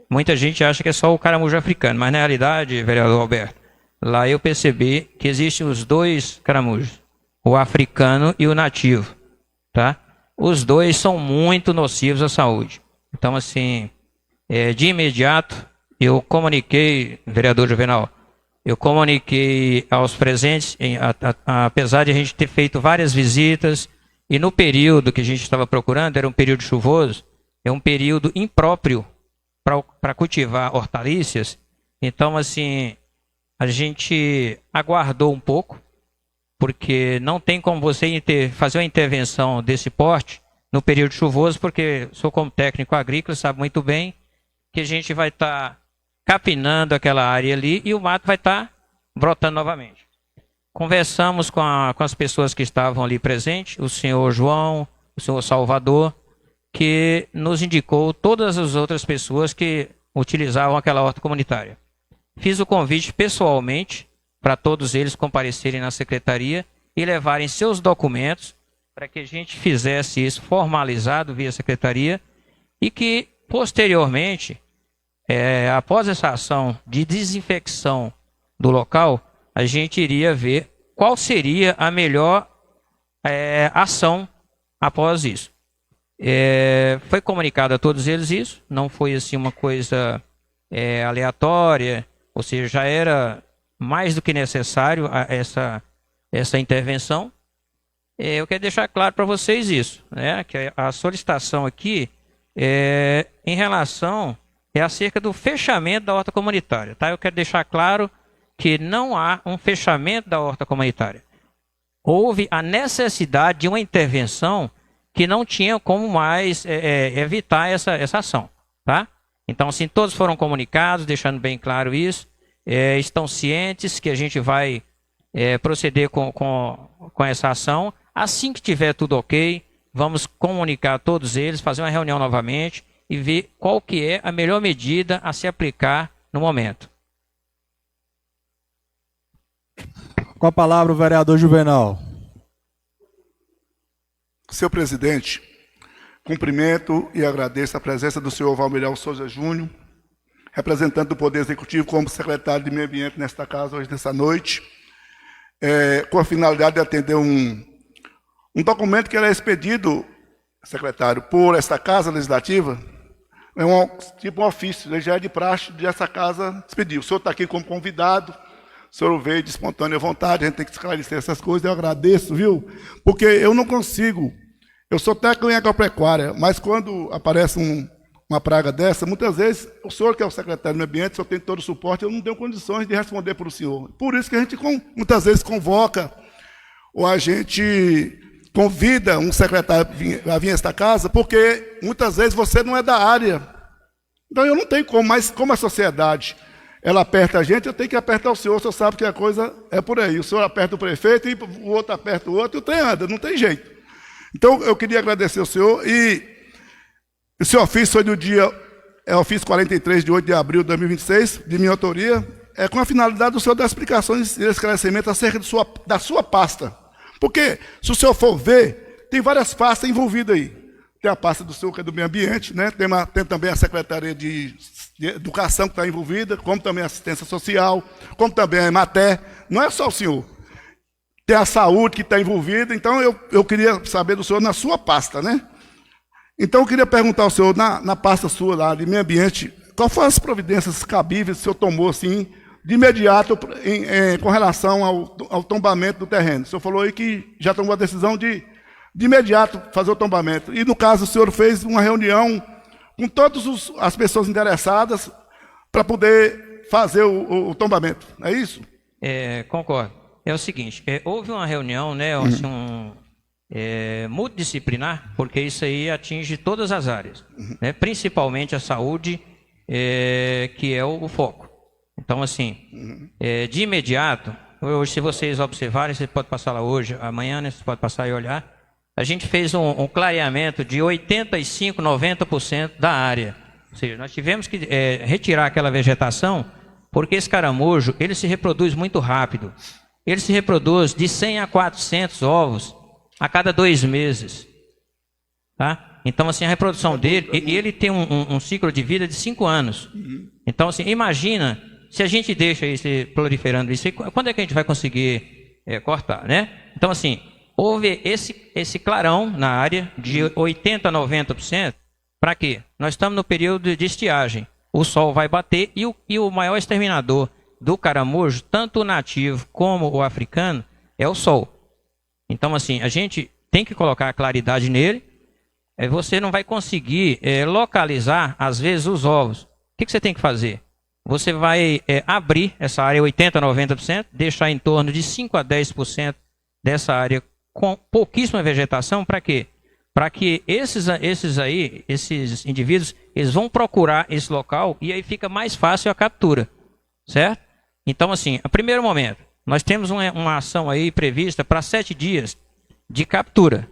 [SPEAKER 10] muita gente acha que é só o caramujo africano, mas na realidade, vereador Alberto, lá eu percebi que existem os dois caramujos, o africano e o nativo, tá? Os dois são muito nocivos à saúde. Então, assim, de imediato, eu comuniquei, vereador Juvenal, eu comuniquei aos presentes, apesar de a gente ter feito várias visitas, e no período que a gente estava procurando, era um período chuvoso, é um período impróprio para cultivar hortaliças. Então, assim, a gente aguardou um pouco, porque não tem como você fazer uma intervenção desse porte no período chuvoso, porque sou como técnico agrícola, sabe muito bem que a gente vai estar capinando aquela área ali e o mato vai estar brotando novamente. Conversamos com as pessoas que estavam ali presentes, o senhor João, o senhor Salvador, que nos indicou todas as outras pessoas que utilizavam aquela horta comunitária. Fiz o convite pessoalmente para todos eles comparecerem na secretaria e levarem seus documentos para que a gente fizesse isso formalizado via secretaria e que, posteriormente, após essa ação de desinfecção do local, a gente iria ver qual seria a melhor ação após isso. Foi comunicado a todos eles isso, não foi assim uma coisa aleatória, ou seja, já era mais do que necessário essa intervenção. Eu quero deixar claro para vocês isso, né, que a solicitação aqui em relação acerca do fechamento da horta comunitária. Tá? Eu quero deixar claro que não há um fechamento da horta comunitária. Houve a necessidade de uma intervenção que não tinha como mais evitar essa ação. Tá? Então, assim, todos foram comunicados, deixando bem claro isso. Estão cientes que a gente vai proceder com essa ação. Assim que tiver tudo ok, vamos comunicar a todos eles, fazer uma reunião novamente e ver qual que é a melhor medida a se aplicar no momento.
[SPEAKER 4] Com a palavra o vereador Juvenal.
[SPEAKER 7] Senhor presidente, cumprimento e agradeço a presença do senhor Valmir Souza Júnior, representante do Poder Executivo como secretário de Meio Ambiente nesta casa hoje, nessa noite, com a finalidade de atender um documento que era expedido, secretário, por esta Casa Legislativa. Tipo um ofício, ele já é de praxe de essa casa expedir. O senhor está aqui como convidado, o senhor veio de espontânea vontade, a gente tem que esclarecer essas coisas, eu agradeço, viu? Porque eu não consigo, eu sou técnico em agropecuária, mas quando aparece uma praga dessa, muitas vezes, o senhor que é o secretário do Meio Ambiente, o senhor tem todo o suporte, eu não tenho condições de responder para o senhor. Por isso que a gente muitas vezes convoca, ou a gente convida um secretário a vir a esta casa, porque muitas vezes você não é da área. Então eu não tenho como, mas como a sociedade, ela aperta a gente, eu tenho que apertar o senhor sabe que a coisa é por aí. O senhor aperta o prefeito, e o outro aperta o outro, e o trem anda, não tem jeito. Então eu queria agradecer ao senhor, e esse ofício foi do dia, ofício 43 de 8 de abril de 2026, de minha autoria, com a finalidade do senhor dar explicações e esclarecimentos acerca da sua pasta. Porque, se o senhor for ver, tem várias pastas envolvidas aí. Tem a pasta do senhor, que é do meio ambiente, né? Tem também a Secretaria de Educação, que está envolvida, como também a assistência social, como também a Emater. Não é só o senhor. Tem a saúde que está envolvida. Então, eu queria saber do senhor na sua pasta, né? Então, eu queria perguntar ao senhor, na pasta sua lá, de meio ambiente, qual foram as providências cabíveis que o senhor tomou, assim, de imediato, com relação ao tombamento do terreno? O senhor falou aí que já tomou a decisão de imediato fazer o tombamento. E, no caso, o senhor fez uma reunião com todas as pessoas interessadas para poder fazer o tombamento. É isso?
[SPEAKER 10] Concordo. É o seguinte, houve uma reunião, né, assim, multidisciplinar, porque isso aí atinge todas as áreas, né, principalmente a saúde, que é o foco. Então, assim, de imediato, hoje, se vocês observarem, você pode passar lá hoje, amanhã, né, você pode passar e olhar, a gente fez um clareamento de 85%, 90% da área. Ou seja, nós tivemos que retirar aquela vegetação, porque esse caramujo, ele se reproduz muito rápido. Ele se reproduz de 100 a 400 ovos a cada 2 meses. Tá? Então, assim, a reprodução dele, ele tem um ciclo de vida de 5 anos. Então, assim, imagina, se a gente deixa isso proliferando isso, quando é que a gente vai conseguir cortar, né? Então, assim, houve esse clarão na área de 80% a 90%. Para quê? Nós estamos no período de estiagem. o sol vai bater e o maior exterminador do caramujo, tanto o nativo como o africano, é o sol. Então, assim, a gente tem que colocar a claridade nele. Você não vai conseguir localizar, às vezes, os ovos. O que você tem que fazer? Você vai abrir essa área 80% a 90%, deixar em torno de 5% a 10% dessa área com pouquíssima vegetação. Para quê? Para que esses indivíduos, eles vão procurar esse local e aí fica mais fácil a captura, certo? Então, assim, a primeiro momento, nós temos uma ação aí prevista para 7 dias de captura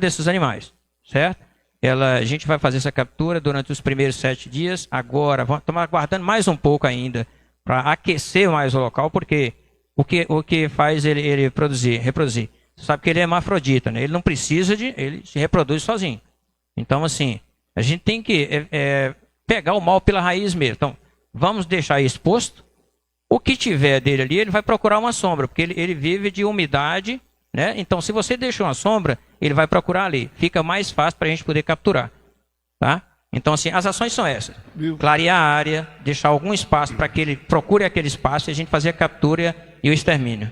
[SPEAKER 10] desses animais, certo? A gente vai fazer essa captura durante os primeiros 7 dias. Agora, vamos estar aguardando mais um pouco ainda para aquecer mais o local, porque o que faz ele reproduzir? Você sabe que ele é hermafrodita, né? Ele não precisa ele se reproduz sozinho. Então, assim, a gente tem que pegar o mal pela raiz mesmo. Então, vamos deixar exposto. O que tiver dele ali, ele vai procurar uma sombra, porque ele vive de umidade, né? Então, se você deixa uma sombra, ele vai procurar ali. Fica mais fácil para a gente poder capturar, tá? Então, assim, as ações são essas. Clarear a área, deixar algum espaço para que ele procure aquele espaço e a gente fazer a captura e o extermínio.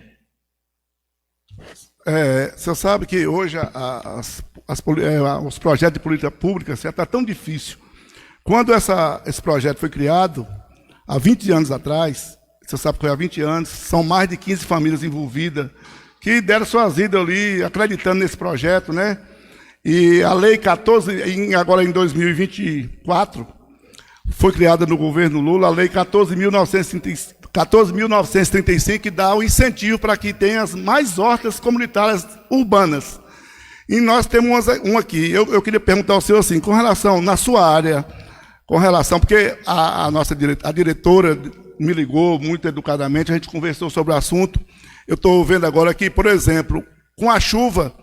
[SPEAKER 7] Você sabe que hoje os projetos de política pública está tão difícil. Quando esse projeto foi criado, há 20 anos atrás, você sabe que foi há 20 anos, são mais de 15 famílias envolvidas, que deram suas vidas ali, acreditando nesse projeto, né? E a Lei 14, agora em 2024, foi criada no governo Lula, a Lei 14.935, que dá o incentivo para que tenha mais hortas comunitárias urbanas. E nós temos uma aqui. Eu queria perguntar ao senhor assim, com relação, na sua área, porque a diretora me ligou muito educadamente, a gente conversou sobre o assunto. Eu estou vendo agora que, por exemplo, com a chuva,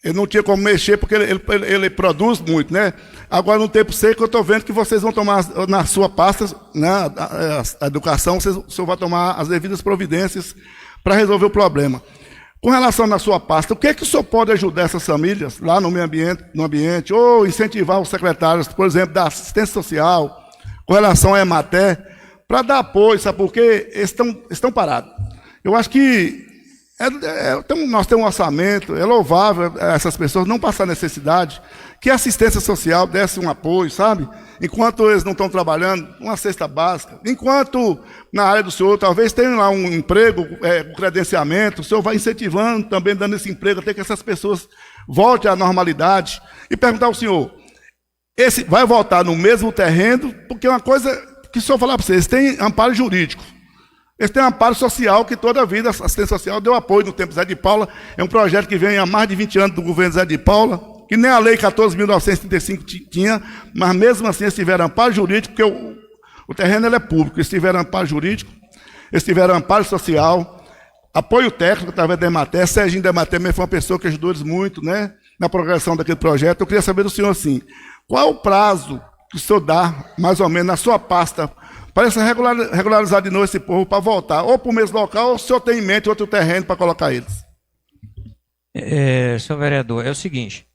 [SPEAKER 7] eu não tinha como mexer, porque ele produz muito, né? Agora, no tempo seco, eu estou vendo que vocês vão tomar, na sua pasta, né, a educação, o senhor vai tomar as devidas providências para resolver o problema. Com relação na sua pasta, o que é que o senhor pode ajudar essas famílias lá no meio ambiente, ou incentivar os secretários, por exemplo, da assistência social, com relação à Emater, para dar apoio, sabe por quê? Eles estão parados. Eu acho que nós temos um orçamento, é louvável essas pessoas não passar necessidade, que a assistência social desse um apoio, sabe? Enquanto eles não estão trabalhando, uma cesta básica. Enquanto na área do senhor, talvez tenha lá um emprego, com credenciamento, o senhor vai incentivando, também dando esse emprego, até que essas pessoas voltem à normalidade. E perguntar ao senhor, esse vai voltar no mesmo terreno, porque é uma coisa que o senhor falar para vocês, tem amparo jurídico. Eles têm um amparo social, que toda a vida a assistência social deu apoio no tempo Zé de Paula. É um projeto que vem há mais de 20 anos do governo Zé de Paula, que nem a Lei 14.935 tinha, mas mesmo assim eles tiveram amparo jurídico, porque o terreno ele é público. Eles tiveram amparo jurídico, eles tiveram amparo social, apoio técnico através da Emater. Serginho da Emater também foi uma pessoa que ajudou eles muito, né, na progressão daquele projeto. Eu queria saber do senhor assim, qual é o prazo que o senhor dá, mais ou menos, na sua pasta, para regularizar de novo esse povo, para voltar, ou para o mesmo local, ou o senhor tem em mente outro terreno para colocar eles?
[SPEAKER 10] Senhor vereador, é o seguinte,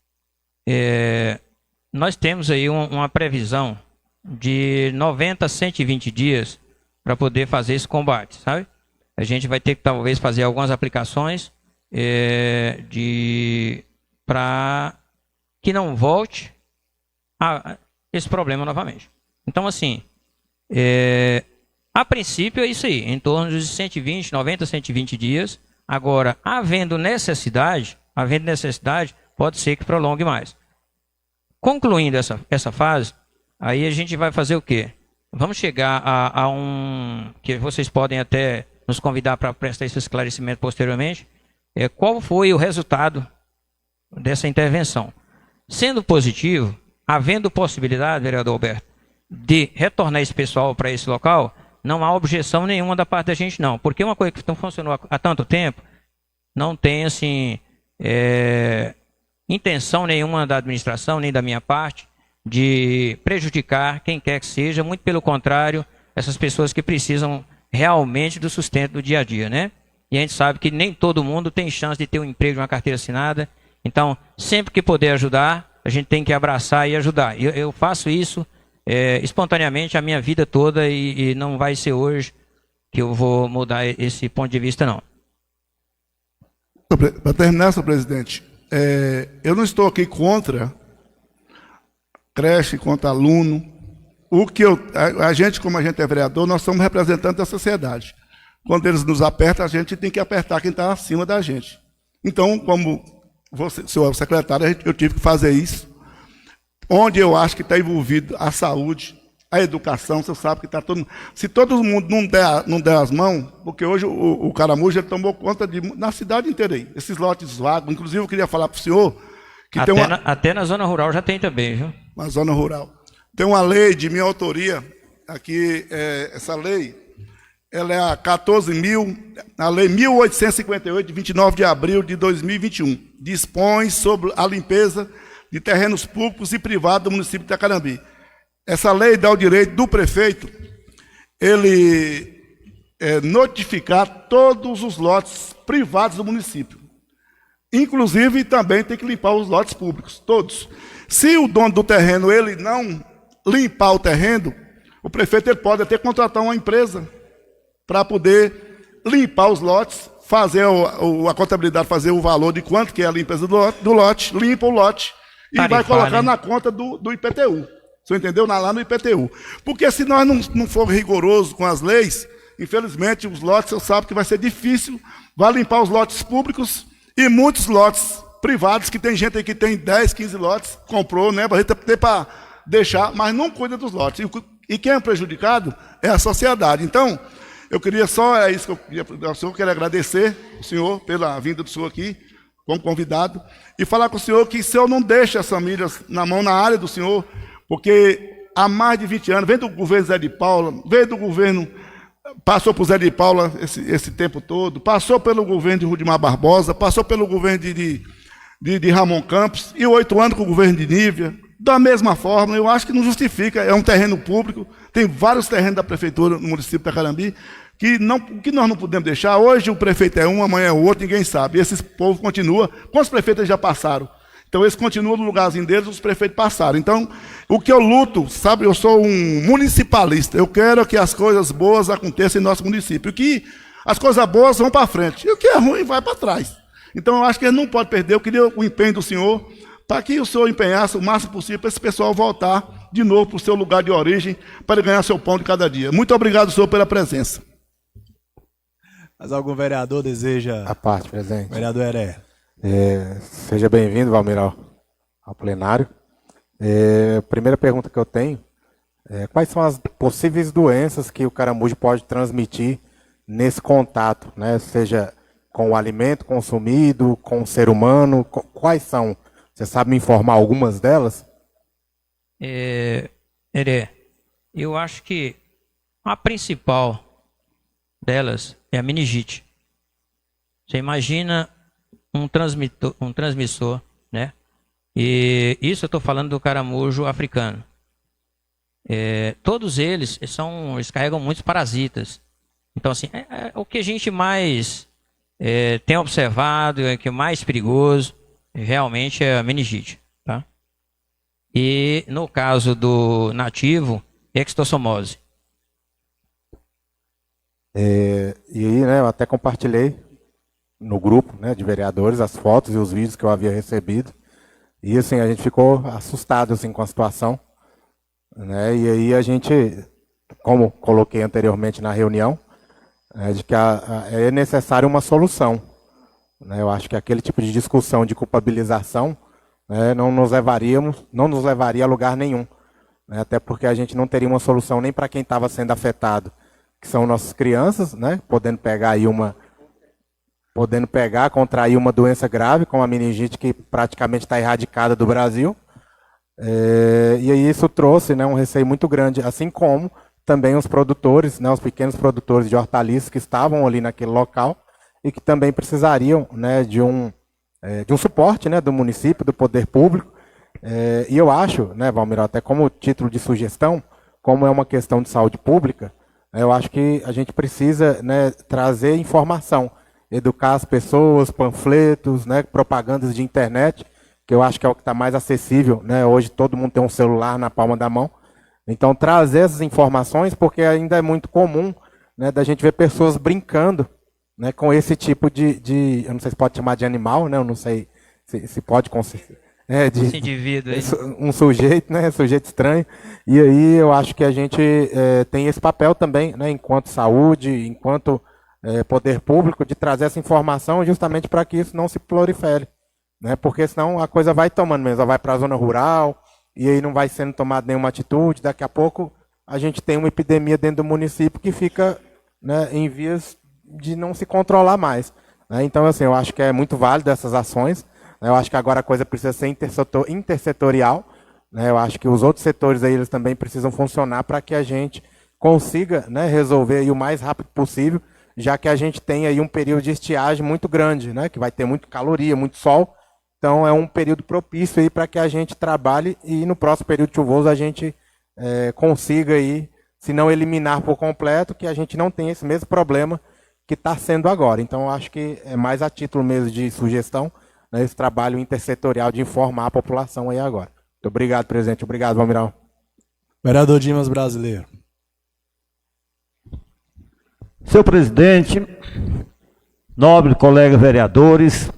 [SPEAKER 10] nós temos aí uma previsão de 90 a 120 dias para poder fazer esse combate, sabe? A gente vai ter que talvez fazer algumas aplicações para que não volte a esse problema novamente. Então, assim, a princípio é isso aí, em torno de 120, 90, 120 dias. Agora, havendo necessidade, pode ser que prolongue mais. Concluindo essa fase, aí a gente vai fazer o quê? Vamos chegar a que vocês podem até nos convidar para prestar esse esclarecimento posteriormente, qual foi o resultado dessa intervenção. Sendo positivo, havendo possibilidade, vereador Alberto, de retornar esse pessoal para esse local, não há objeção nenhuma da parte da gente, não. Porque uma coisa que não funcionou há tanto tempo, não tem, assim, intenção nenhuma da administração, nem da minha parte, de prejudicar quem quer que seja, muito pelo contrário, essas pessoas que precisam realmente do sustento do dia a dia, né? E a gente sabe que nem todo mundo tem chance de ter um emprego de uma carteira assinada, então, sempre que puder ajudar, a gente tem que abraçar e ajudar. Eu faço isso espontaneamente a minha vida toda e não vai ser hoje que eu vou mudar esse ponto de vista, não.
[SPEAKER 7] Para terminar, senhor presidente, eu não estou aqui contra creche, contra aluno. A gente, como a gente é vereador, nós somos representantes da sociedade. Quando eles nos apertam, a gente tem que apertar quem está acima da gente. Então, como você, senhor secretário, eu tive que fazer isso. Onde eu acho que está envolvido a saúde, a educação, você sabe que está todo mundo. Se todo mundo não der as mãos, porque hoje o Caramujo ele tomou conta na cidade inteira aí, esses lotes vagos. Inclusive, eu queria falar para o senhor que
[SPEAKER 10] até na zona rural já tem também, viu? Na
[SPEAKER 7] zona rural. Tem uma lei de minha autoria, aqui, essa lei, ela é a a lei 1858, de 29 de abril de 2021, dispõe sobre a limpeza de terrenos públicos e privados do município de Itacarambi. Essa lei dá o direito do prefeito, ele notificar todos os lotes privados do município. Inclusive, também tem que limpar os lotes públicos, todos. Se o dono do terreno ele não limpar o terreno, o prefeito ele pode até contratar uma empresa para poder limpar os lotes, fazer a contabilidade, fazer o valor de quanto que é a limpeza do lote, limpa o lote e vai colocar na conta do IPTU. Você entendeu? Lá no IPTU. Porque se nós não for rigoroso com as leis, infelizmente os lotes, você sabe que vai ser difícil, vai limpar os lotes públicos e muitos lotes privados, que tem gente aí que tem 10, 15 lotes, comprou, né, para deixar, mas não cuida dos lotes. E quem é prejudicado é a sociedade. Então, eu queria só, é isso que eu queria ao senhor, quero agradecer o senhor pela vinda do senhor aqui, como convidado, e falar com o senhor que o senhor não deixa as famílias na mão na área do senhor, porque há mais de 20 anos, vem do governo Zé de Paula, veio do governo, passou por Zé de Paula esse tempo todo, passou pelo governo de Rudimar Barbosa, passou pelo governo de Ramon Campos, e 8 anos com o governo de Nívia. Da mesma forma, eu acho que não justifica, é um terreno público, tem vários terrenos da prefeitura no município de Itacarambi, que nós não podemos deixar. Hoje o prefeito é um, amanhã é o outro, ninguém sabe. E esse povo continua. Quantos prefeitos já passaram? Então eles continuam no lugarzinho deles, os prefeitos passaram. Então, o que eu luto, sabe, eu sou um municipalista, eu quero que as coisas boas aconteçam em nosso município, que as coisas boas vão para frente, e o que é ruim vai para trás. Então eu acho que ele não pode perder, eu queria o empenho do senhor, para que o senhor empenhasse o máximo possível para esse pessoal voltar de novo para o seu lugar de origem, para ganhar seu pão de cada dia. Muito obrigado, senhor, pela presença.
[SPEAKER 4] Mas algum vereador deseja...
[SPEAKER 9] A parte, presidente.
[SPEAKER 4] Vereador Heré.
[SPEAKER 9] Seja bem-vindo, Valmir, ao plenário. Primeira pergunta que eu tenho quais são as possíveis doenças que o caramujo pode transmitir nesse contato, né? Seja com o alimento consumido, com o ser humano, quais são? Você sabe me informar algumas delas?
[SPEAKER 10] Heré, eu acho que a principal delas é a meningite. Você imagina um transmissor, né? E isso eu estou falando do caramujo africano. Todos eles carregam muitos parasitas. Então, assim, o que a gente mais tem observado, que é mais perigoso, realmente é a meningite, tá? E no caso do nativo, extossomose.
[SPEAKER 9] E aí, né, eu até compartilhei no grupo, né, de vereadores as fotos e os vídeos que eu havia recebido. E assim, a gente ficou assustado assim, com a situação, né? E aí a gente, como coloquei anteriormente na reunião, de que é necessário uma solução, né? Eu acho que aquele tipo de discussão de culpabilização, né, não nos levaria a lugar nenhum, né? Até porque a gente não teria uma solução nem para quem estava sendo afetado, que são nossas crianças, né, podendo contrair uma doença grave, como a meningite, que praticamente está erradicada do Brasil. E aí isso trouxe, né, um receio muito grande, assim como também os produtores, né, os pequenos produtores de hortaliças que estavam ali naquele local e que também precisariam, né, de um suporte, né, do município, do poder público. E eu acho, né, Valmir, até como título de sugestão, como é uma questão de saúde pública, eu acho que a gente precisa, né, trazer informação, educar as pessoas, panfletos, né, propagandas de internet, que eu acho que é o que está mais acessível, né? Hoje todo mundo tem um celular na palma da mão, Então, trazer essas informações, porque ainda é muito comum, né, da gente ver pessoas brincando, né, com esse tipo eu não sei se pode chamar de animal, né, eu não sei se pode
[SPEAKER 10] Esse indivíduo aí.
[SPEAKER 9] um sujeito, né, sujeito estranho. E aí eu acho que a gente tem esse papel também, né, enquanto saúde, enquanto poder público, de trazer essa informação justamente para que isso não se prolifere, né, porque senão a coisa vai tomando mesmo, ela vai para a zona rural e aí não vai sendo tomada nenhuma atitude. Daqui a pouco a gente tem uma epidemia dentro do município que fica, né, em vias de não se controlar mais, né? Então, assim, eu acho que é muito válido essas ações, né? Eu acho que agora a coisa precisa ser intersetorial, né? Eu acho que os outros setores aí, eles também precisam funcionar para que a gente consiga, né, resolver aí o mais rápido possível, já que a gente tem aí um período de estiagem muito grande, né, que vai ter muita caloria, muito sol. Então é um período propício aí para que a gente trabalhe e no próximo período chuvoso a gente consiga aí, se não eliminar por completo, que a gente não tenha esse mesmo problema que está sendo agora. Então eu acho que é mais a título mesmo de sugestão, né, esse trabalho intersetorial de informar a população aí agora. Muito obrigado, presidente. Obrigado, Valmiral.
[SPEAKER 4] Vereador Dimas Brasileiro.
[SPEAKER 5] Senhor presidente, nobres colegas vereadores,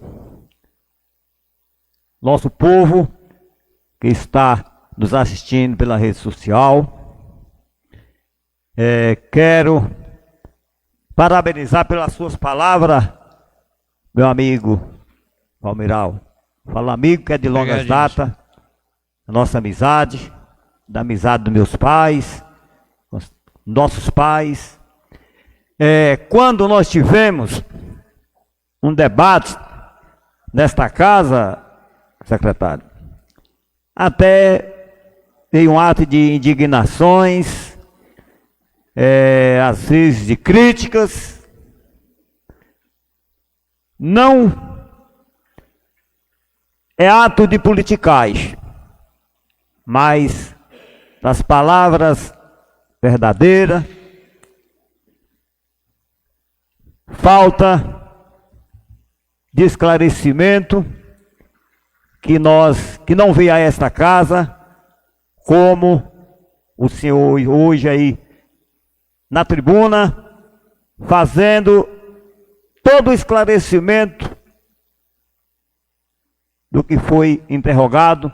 [SPEAKER 5] nosso povo que está nos assistindo pela rede social, quero parabenizar pelas suas palavras, meu amigo Valmiral. Fala amigo que é de longas datas, a nossa amizade, da amizade dos meus pais, nossos pais. Quando nós tivemos um debate nesta casa, secretário, até veio um ato de indignações, às vezes de críticas. Não é ato de politicagem, mas das palavras verdadeiras, falta de esclarecimento que não veio a esta casa, como o senhor hoje aí na tribuna, fazendo todo o esclarecimento do que foi interrogado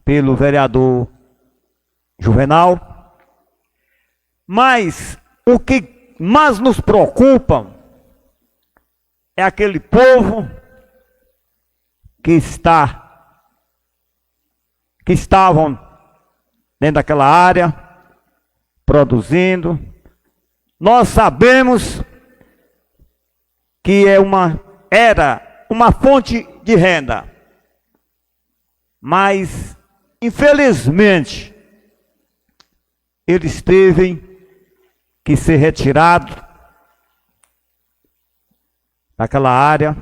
[SPEAKER 5] pelo vereador Juvenal. Mas o que mais nos preocupa é aquele povo que estavam dentro daquela área produzindo. Nós sabemos que era uma fonte de renda, mas infelizmente eles teve que ser retirados daquela área.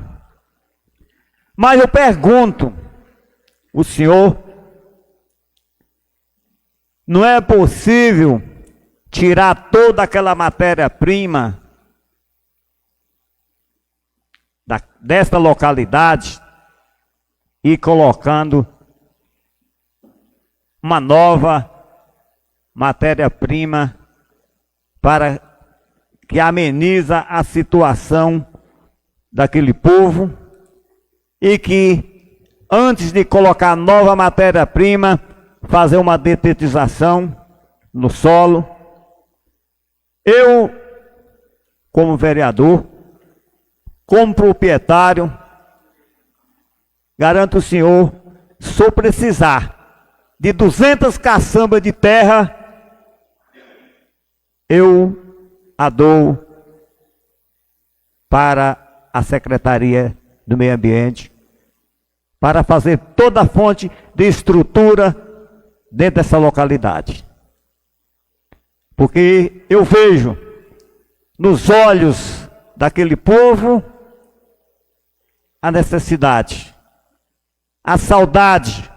[SPEAKER 5] Mas eu pergunto, o senhor, não é possível tirar toda aquela matéria-prima desta localidade e colocando uma nova matéria-prima para que ameniza a situação daquele povo, e que antes de colocar nova matéria-prima, fazer uma detetização no solo. Eu, como vereador, como proprietário, garanto ao senhor, se eu precisar de 200 caçambas de terra, eu a dou para a Secretaria do Meio Ambiente, para fazer toda a fonte de estrutura dentro dessa localidade. Porque eu vejo nos olhos daquele povo a necessidade, a saudade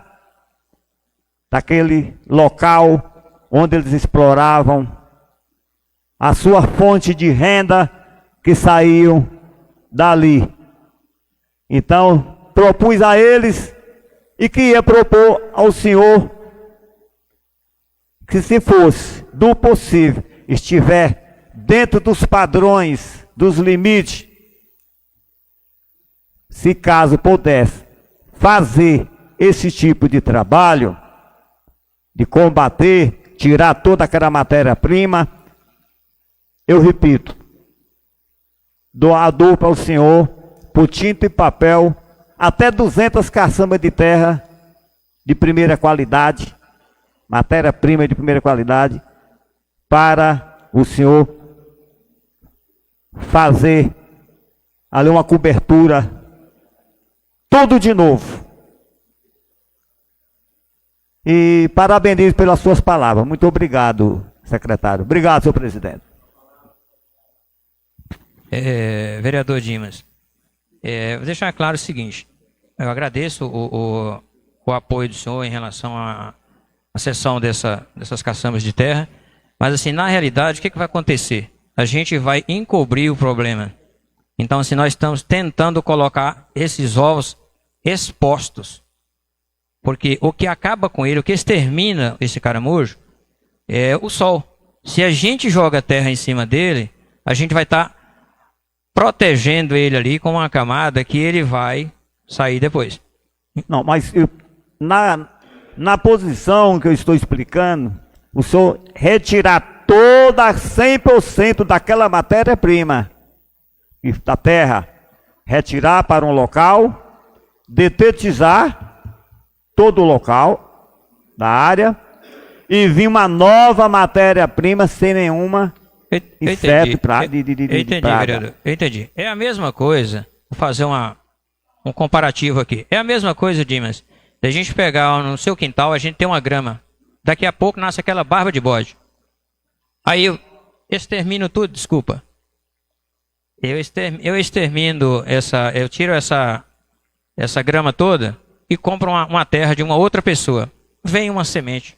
[SPEAKER 5] daquele local onde eles exploravam a sua fonte de renda, que saíam dali. Então, propus a eles e que ia propor ao senhor que, se fosse do possível, estiver dentro dos padrões, dos limites, se caso pudesse fazer esse tipo de trabalho, de combater, tirar toda aquela matéria-prima, eu repito, doador para o senhor, por tinta e papel, até 200 caçambas de terra de primeira qualidade, matéria-prima de primeira qualidade, para o senhor fazer ali uma cobertura, tudo de novo. E parabenizo pelas suas palavras. Muito obrigado, secretário. Obrigado, senhor presidente.
[SPEAKER 10] Vereador Dimas, vou deixar claro o seguinte, eu agradeço o apoio do senhor em relação à cessão dessas caçambas de terra, mas assim, na realidade, o que vai acontecer? A gente vai encobrir o problema. Então, assim, nós estamos tentando colocar esses ovos expostos, porque o que acaba com ele, o que extermina esse caramujo, é o sol. Se a gente joga terra em cima dele, a gente vai estar protegendo ele ali com uma camada que ele vai sair depois.
[SPEAKER 5] Não, mas na posição que eu estou explicando, o senhor retirar toda 100% daquela matéria-prima da terra, retirar para um local, detetizar todo o local da área e vir uma nova matéria-prima sem nenhuma inseto de praga.
[SPEAKER 10] Vereador, eu entendi. É a mesma coisa, vou fazer um comparativo aqui. É a mesma coisa, Dimas, da gente pegar no seu quintal, a gente tem uma grama. Daqui a pouco nasce aquela barba de bode. Aí eu extermino tudo, desculpa. Eu extermino eu tiro essa grama toda e compro uma terra de uma outra pessoa. Vem uma semente.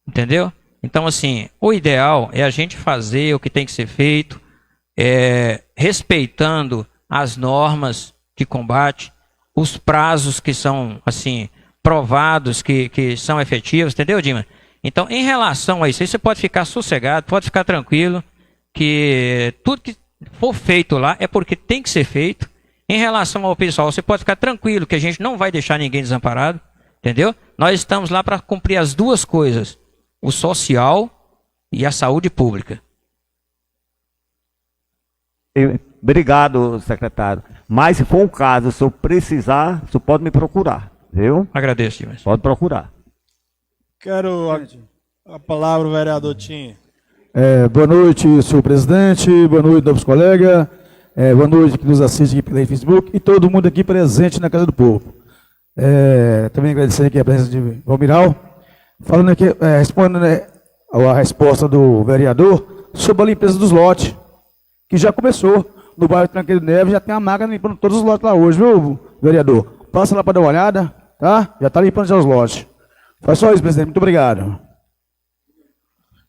[SPEAKER 10] Entendeu? Então, assim, o ideal é a gente fazer o que tem que ser feito, respeitando as normas de combate, os prazos que são, assim, provados, que são efetivos, entendeu, Dima? Então, em relação a isso, você pode ficar sossegado, pode ficar tranquilo, que tudo que for feito lá é porque tem que ser feito. Em relação ao pessoal, você pode ficar tranquilo, que a gente não vai deixar ninguém desamparado, entendeu? Nós estamos lá para cumprir as duas coisas, o social e a saúde pública.
[SPEAKER 5] Obrigado, secretário. Mas se for um caso, se eu precisar, o senhor pode me procurar, viu?
[SPEAKER 10] Agradeço, Dimas.
[SPEAKER 5] Pode procurar.
[SPEAKER 4] Quero a palavra o vereador Tim.
[SPEAKER 11] Boa noite, senhor presidente, boa noite, novos colegas, boa noite que nos assiste aqui pelo Facebook e todo mundo aqui presente na Casa do Povo. Também agradecendo aqui a presença de Valmiral, falando aqui, respondendo a resposta do vereador sobre a limpeza dos lotes, que já começou no bairro Tranqueiro Neves, já tem a máquina limpando todos os lotes lá hoje, viu, vereador? Passa lá para dar uma olhada, tá? Já está limpando já os lotes. Foi só isso, presidente, muito obrigado.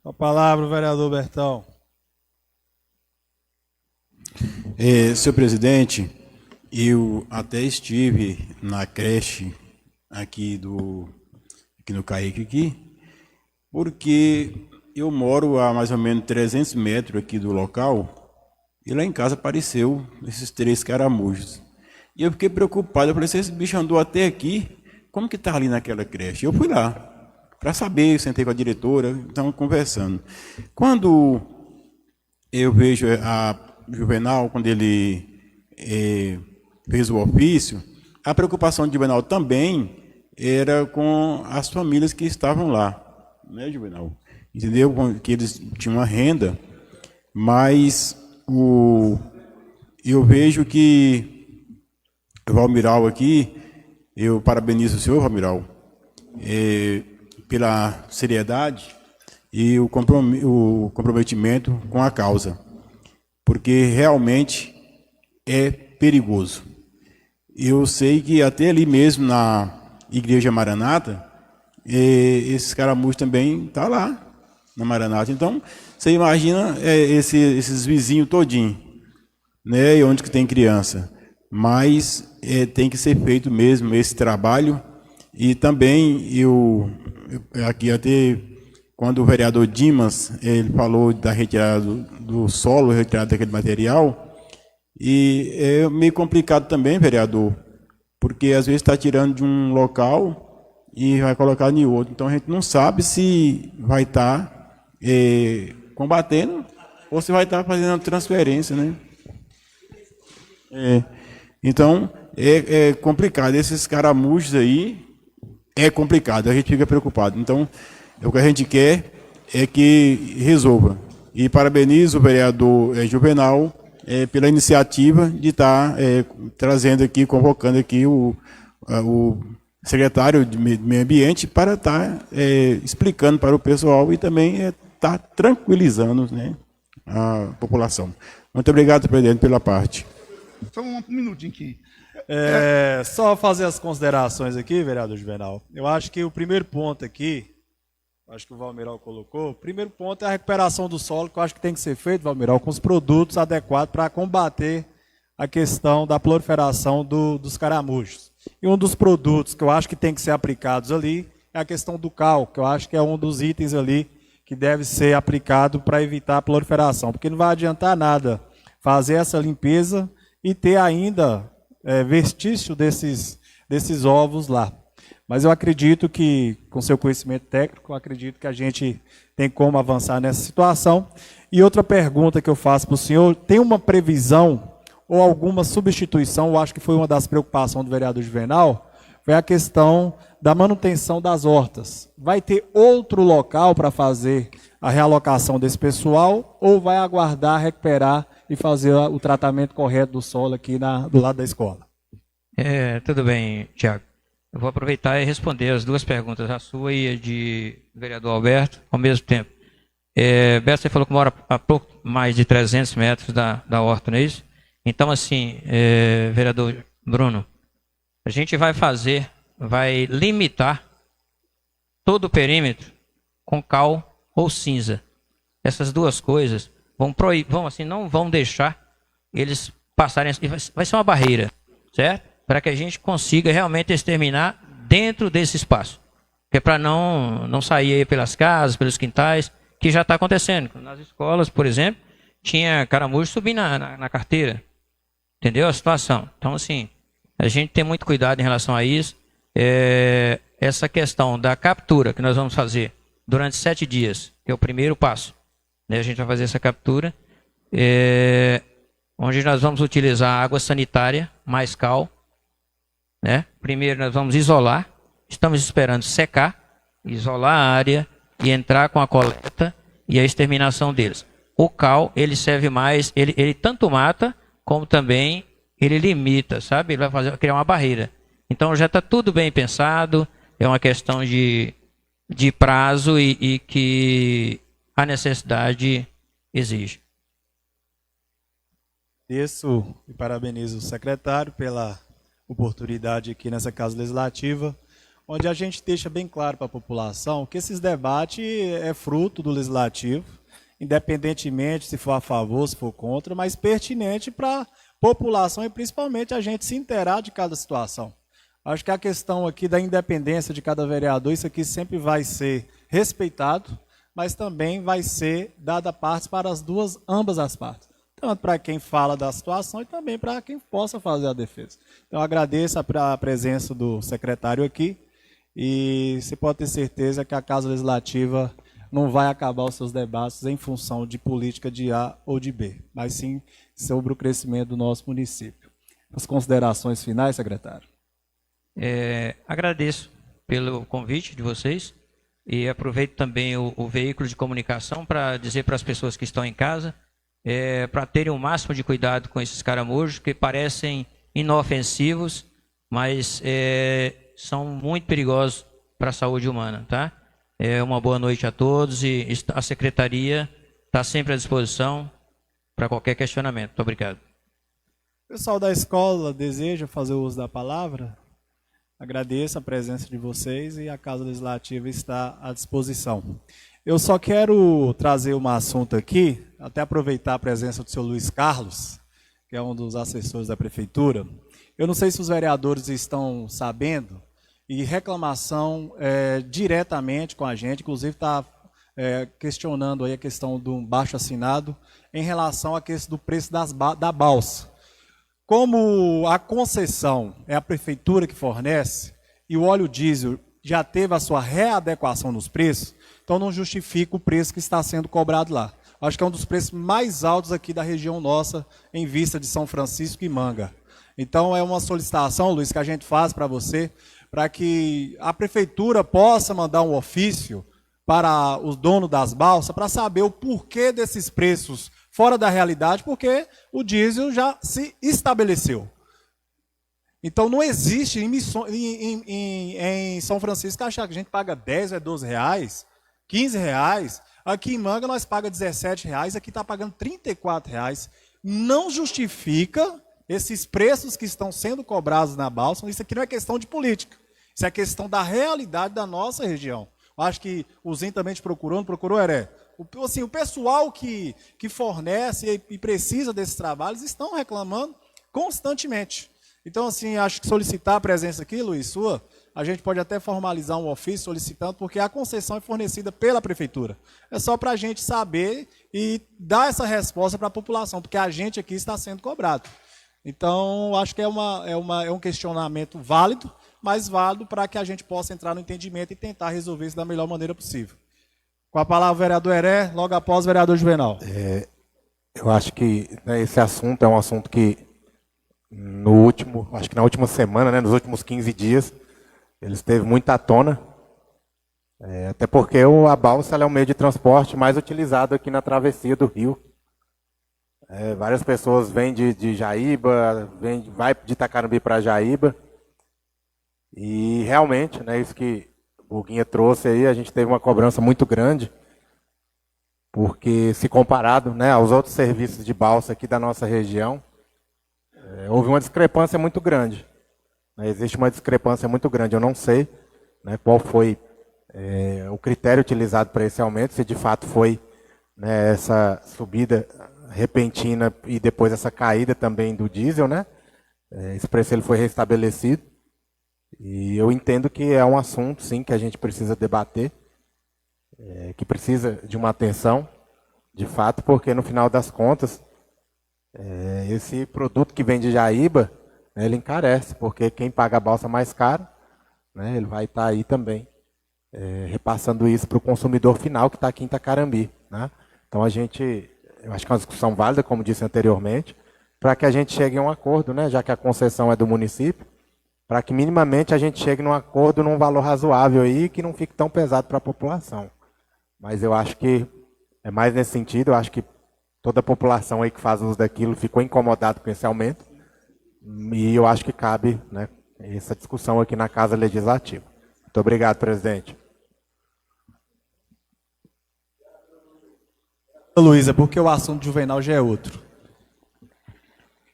[SPEAKER 4] A palavra o vereador Bertão.
[SPEAKER 3] Senhor presidente, eu até estive na creche aqui no Caíque aqui, porque eu moro a mais ou menos 300 metros aqui do local, e lá em casa apareceu esses 3 caramujos. E eu fiquei preocupado, eu falei, se esse bicho andou até aqui, como que está ali naquela creche? Eu fui lá, para saber, sentei com a diretora, estamos conversando. Quando eu vejo a Juvenal, quando ele fez o ofício, a preocupação de Juvenal também era com as famílias que estavam lá, né, Juvenal? Entendeu? Que eles tinham uma renda, mas eu vejo que o Valmiral aqui, eu parabenizo o senhor, Valmiral, pela seriedade e o comprometimento com a causa, porque realmente é perigoso. Eu sei que até ali mesmo na Igreja Maranata, esses caramujos também estão lá na Maranata. Então, você imagina esses vizinhos todinhos, né, e onde que tem criança. Mas tem que ser feito mesmo esse trabalho E também aqui até quando o vereador Dimas ele falou da retirada do solo, retirada daquele material, e é meio complicado também, vereador, porque às vezes está tirando de um local e vai colocar em outro. Então a gente não sabe se vai estar combatendo ou se vai estar fazendo transferência, né? Então é complicado. Esses caramujos aí é complicado, a gente fica preocupado. Então o que a gente quer é que resolva. E parabenizo o vereador Juvenal pela iniciativa de estar trazendo aqui, convocando aqui o secretário de Meio Ambiente para estar explicando para o pessoal e também estar tranquilizando, né, a população. Muito obrigado, presidente, pela parte.
[SPEAKER 7] Só um minutinho aqui.
[SPEAKER 4] Só fazer as considerações aqui, vereador Juvenal. Eu acho que o primeiro ponto aqui, acho que o Valmiral colocou, o primeiro ponto é a recuperação do solo, que eu acho que tem que ser feito, Valmiral, com os produtos adequados para combater a questão da proliferação dos caramujos. E um dos produtos que eu acho que tem que ser aplicados ali é a questão do cal, que eu acho que é um dos itens ali que deve ser aplicado para evitar a proliferação, porque não vai adiantar nada fazer essa limpeza e ter ainda vestígio desses ovos lá. Mas eu acredito que, com seu conhecimento técnico, eu acredito que a gente tem como avançar nessa situação. E outra pergunta que eu faço para o senhor, tem uma previsão ou alguma substituição, eu acho que foi uma das preocupações do vereador Juvenal, foi a questão da manutenção das hortas. Vai ter outro local para fazer a realocação desse pessoal ou vai aguardar, recuperar e fazer o tratamento correto do solo aqui do lado da escola?
[SPEAKER 10] Tudo bem, Tiago. Eu vou aproveitar e responder as duas perguntas, a sua e a de vereador Alberto, ao mesmo tempo. Beto, você falou que mora a pouco mais de 300 metros da horta, não é isso? Então, assim, vereador Bruno, a gente vai limitar todo o perímetro com cal ou cinza. Essas duas coisas não vão deixar eles passarem, vai ser uma barreira, certo? Para que a gente consiga realmente exterminar dentro desse espaço. Que é para não sair aí pelas casas, pelos quintais, que já está acontecendo. Nas escolas, por exemplo, tinha caramujo subindo na carteira. Entendeu a situação? Então, assim, a gente tem muito cuidado em relação a isso. Essa questão da captura que nós vamos fazer durante 7 dias, que é o primeiro passo. Né? A gente vai fazer essa captura, onde nós vamos utilizar água sanitária, mais cal. Né? Primeiro nós vamos isolar, estamos esperando secar, isolar a área e entrar com a coleta e a exterminação deles. O cal, ele serve mais, ele tanto mata, como também ele limita, sabe? Ele vai criar uma barreira. Então já está tudo bem pensado, é uma questão de prazo e que a necessidade exige.
[SPEAKER 4] Isso, e parabenizo o secretário pela oportunidade aqui nessa Casa Legislativa, onde a gente deixa bem claro para a população que esses debates é fruto do Legislativo, independentemente se for a favor, se for contra, mas pertinente para a população e principalmente a gente se inteirar de cada situação. Acho que a questão aqui da independência de cada vereador, isso aqui sempre vai ser respeitado, mas também vai ser dada parte para ambas as partes. Tanto para quem fala da situação e também para quem possa fazer a defesa. Então, agradeço a presença do secretário aqui e você pode ter certeza que a Casa Legislativa não vai acabar os seus debates em função de política de A ou de B, mas sim sobre o crescimento do nosso município. As considerações finais, secretário?
[SPEAKER 10] Agradeço pelo convite de vocês e aproveito também o veículo de comunicação para dizer para as pessoas que estão em casa para terem o máximo de cuidado com esses caramujos que parecem inofensivos, mas são muito perigosos para a saúde humana, tá? Uma boa noite a todos e a secretaria está sempre à disposição para qualquer questionamento. Muito obrigado.
[SPEAKER 4] O pessoal da escola deseja fazer uso da palavra? Agradeço a presença de vocês e a Casa Legislativa está à disposição. Eu só quero trazer um assunto aqui, até aproveitar a presença do senhor Luiz Carlos, que é um dos assessores da Prefeitura. Eu não sei se os vereadores estão sabendo, e reclamação diretamente com a gente, inclusive está questionando aí a questão do baixo assinado em relação à questão do preço da balsa. Como a concessão é a prefeitura que fornece e o óleo diesel já teve a sua readequação nos preços, então não justifica o preço que está sendo cobrado lá. Acho que é um dos preços mais altos aqui da região nossa, em vista de São Francisco e Manga. Então é uma solicitação, Luiz, que a gente faz para você, para que a prefeitura possa mandar um ofício para o dono das balsas, para saber o porquê desses preços fora da realidade, porque o diesel já se estabeleceu. Então não existe em São Francisco achar que a gente paga 10 ou 12 reais, 15 reais. Aqui em Manga nós pagamos 17 reais, aqui está pagando 34 reais. Não justifica esses preços que estão sendo cobrados na balsa. Isso aqui não é questão de política, isso é questão da realidade da nossa região. Acho que o Zinho também te procurou, não procurou, Heré? Assim, o pessoal que fornece e precisa desses trabalhos estão reclamando constantemente. Então, assim, acho que solicitar a presença aqui, Luiz, sua, a gente pode até formalizar um ofício solicitando, porque a concessão é fornecida pela prefeitura. É só para a gente saber e dar essa resposta para a população, porque a gente aqui está sendo cobrado. Então, acho que é um questionamento válido, mas válido para que a gente possa entrar no entendimento e tentar resolver isso da melhor maneira possível. Com a palavra o vereador Heré, logo após o vereador Juvenal.
[SPEAKER 9] Eu acho que, né, esse assunto é um assunto que acho que na última semana, né, nos últimos 15 dias, ele esteve muito à tona, até porque a balsa ela é o meio de transporte mais utilizado aqui na travessia do rio. Várias pessoas vêm de Jaíba, vai de Itacarambi para Jaíba, e realmente, né, isso que o Burguinha trouxe aí, a gente teve uma cobrança muito grande, porque se comparado, né, aos outros serviços de balsa aqui da nossa região, houve uma discrepância muito grande. Existe uma discrepância muito grande. Eu não sei, né, qual foi o critério utilizado para esse aumento, se de fato foi, né, essa subida repentina e depois essa caída também do diesel, né? Esse preço ele foi restabelecido. E eu entendo que é um assunto, sim, que a gente precisa debater, que precisa de uma atenção, de fato, porque no final das contas, esse produto que vem de Jaíba, né, ele encarece, porque quem paga a balsa mais caro, né, ele vai estar aí também repassando isso para o consumidor final que está aqui em Itacarambi, né? Então eu acho que é uma discussão válida, como disse anteriormente, para que a gente chegue a um acordo, né, já que a concessão é do município, para que minimamente a gente chegue num acordo num valor razoável aí, que não fique tão pesado para a população. Mas eu acho que é mais nesse sentido, eu acho que toda a população aí que faz uso daquilo ficou incomodada com esse aumento, e eu acho que cabe, né, essa discussão aqui na Casa Legislativa. Muito obrigado, presidente.
[SPEAKER 4] Luísa, porque o assunto juvenal já é outro.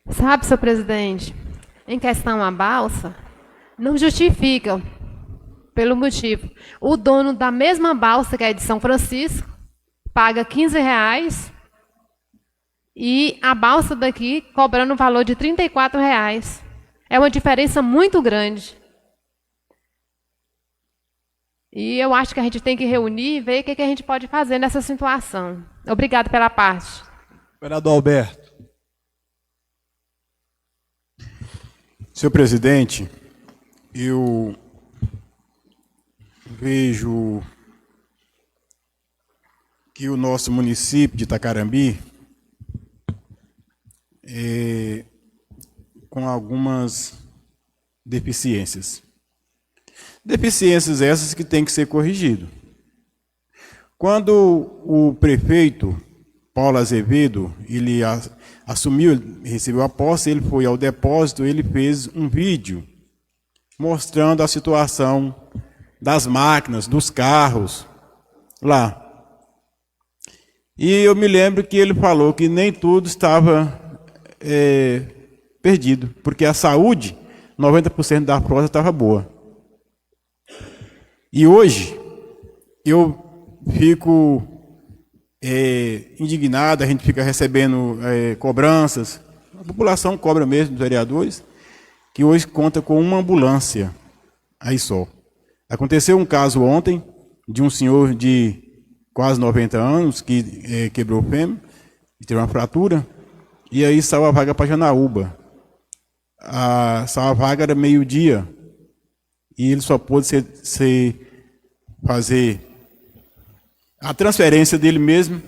[SPEAKER 8] Sabe, senhor presidente, em questão à balsa, não justifica, pelo motivo, o dono da mesma balsa, que é de São Francisco, paga 15 reais e a balsa daqui cobrando o valor de 34 reais. É uma diferença muito grande. E eu acho que a gente tem que reunir e ver o que a gente pode fazer nessa situação. Obrigado pela parte.
[SPEAKER 4] Vereador Alberto.
[SPEAKER 3] Senhor presidente, eu vejo que o nosso município de Itacarambi, com algumas deficiências. Deficiências essas que têm que ser corrigidas. Quando o prefeito Paulo Azevedo, ele assumiu, recebeu a posse, ele foi ao depósito, ele fez um vídeo mostrando a situação das máquinas, dos carros lá. E eu me lembro que ele falou que nem tudo estava perdido, porque a saúde, 90% da frota estava boa. E hoje, eu fico indignado, a gente fica recebendo cobranças, a população cobra mesmo dos vereadores, que hoje conta com uma ambulância Aí só. Aconteceu um caso ontem de um senhor de quase 90 anos que quebrou o fêmur, teve uma fratura, e aí saiu a vaga para Janaúba. Saiu a vaga era meio-dia, e ele só pôde fazer a transferência dele mesmo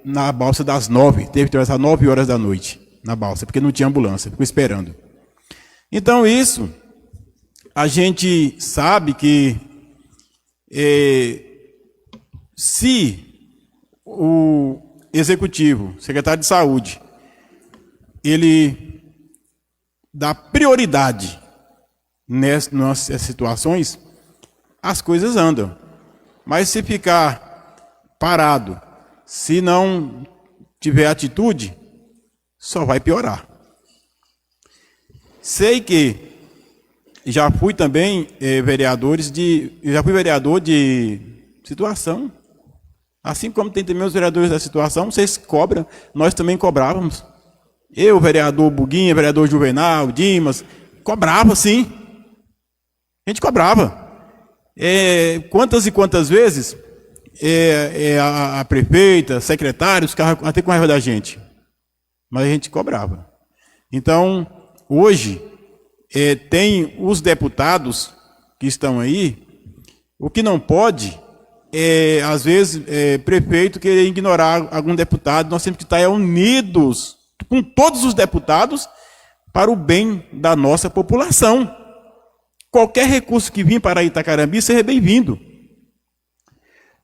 [SPEAKER 3] na balsa das 9. Teve que atravessar 9 horas da noite na balsa, porque não tinha ambulância, ficou esperando. Então isso, a gente sabe que se o executivo, secretário de saúde, ele dá prioridade nessas situações, as coisas andam. Mas se ficar parado, se não tiver atitude, só vai piorar. Sei que já fui também já fui vereador de situação. Assim como tem também os vereadores da situação, vocês cobram, nós também cobrávamos. Eu, vereador Buguinha, vereador Juvenal, Dimas, cobrava sim. A gente cobrava. Quantas e quantas vezes a prefeita, secretários, ficavam até com raiva da gente. Mas a gente cobrava. Então, hoje, tem os deputados que estão aí, o que não pode às vezes, prefeito querer ignorar algum deputado. Nós temos que estar unidos com todos os deputados para o bem da nossa população. Qualquer recurso que vir para Itacarambi seja bem-vindo.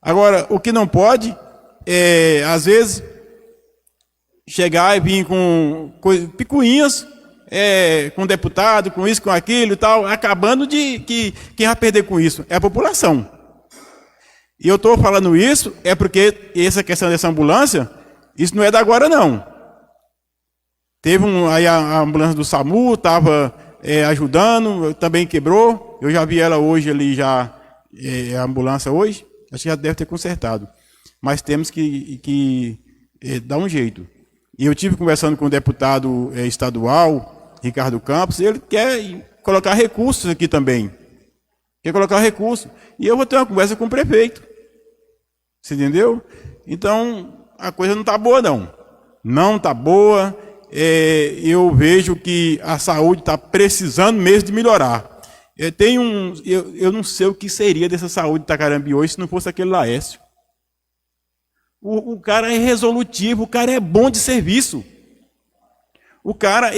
[SPEAKER 3] Agora, o que não pode às vezes, chegar e vir com picuinhas, com deputado, com isso, com aquilo e tal, acabando que quem vai perder com isso é a população. E eu estou falando isso porque essa questão dessa ambulância, isso não é da agora não. Teve aí a ambulância do SAMU, estava ajudando, também quebrou. Eu já vi ela hoje ali, a ambulância hoje, acho que já deve ter consertado. Mas temos que dar um jeito. E eu tive conversando com o deputado estadual, Ricardo Campos, ele quer colocar recursos aqui também. Quer colocar recursos. E eu vou ter uma conversa com o prefeito. Você entendeu? Então, a coisa não está boa, não. Não está boa. Eu vejo que a saúde está precisando mesmo de melhorar. Eu não sei o que seria dessa saúde de Itacarambi hoje se não fosse aquele Laércio. O cara é resolutivo, o cara é bom de serviço. O cara,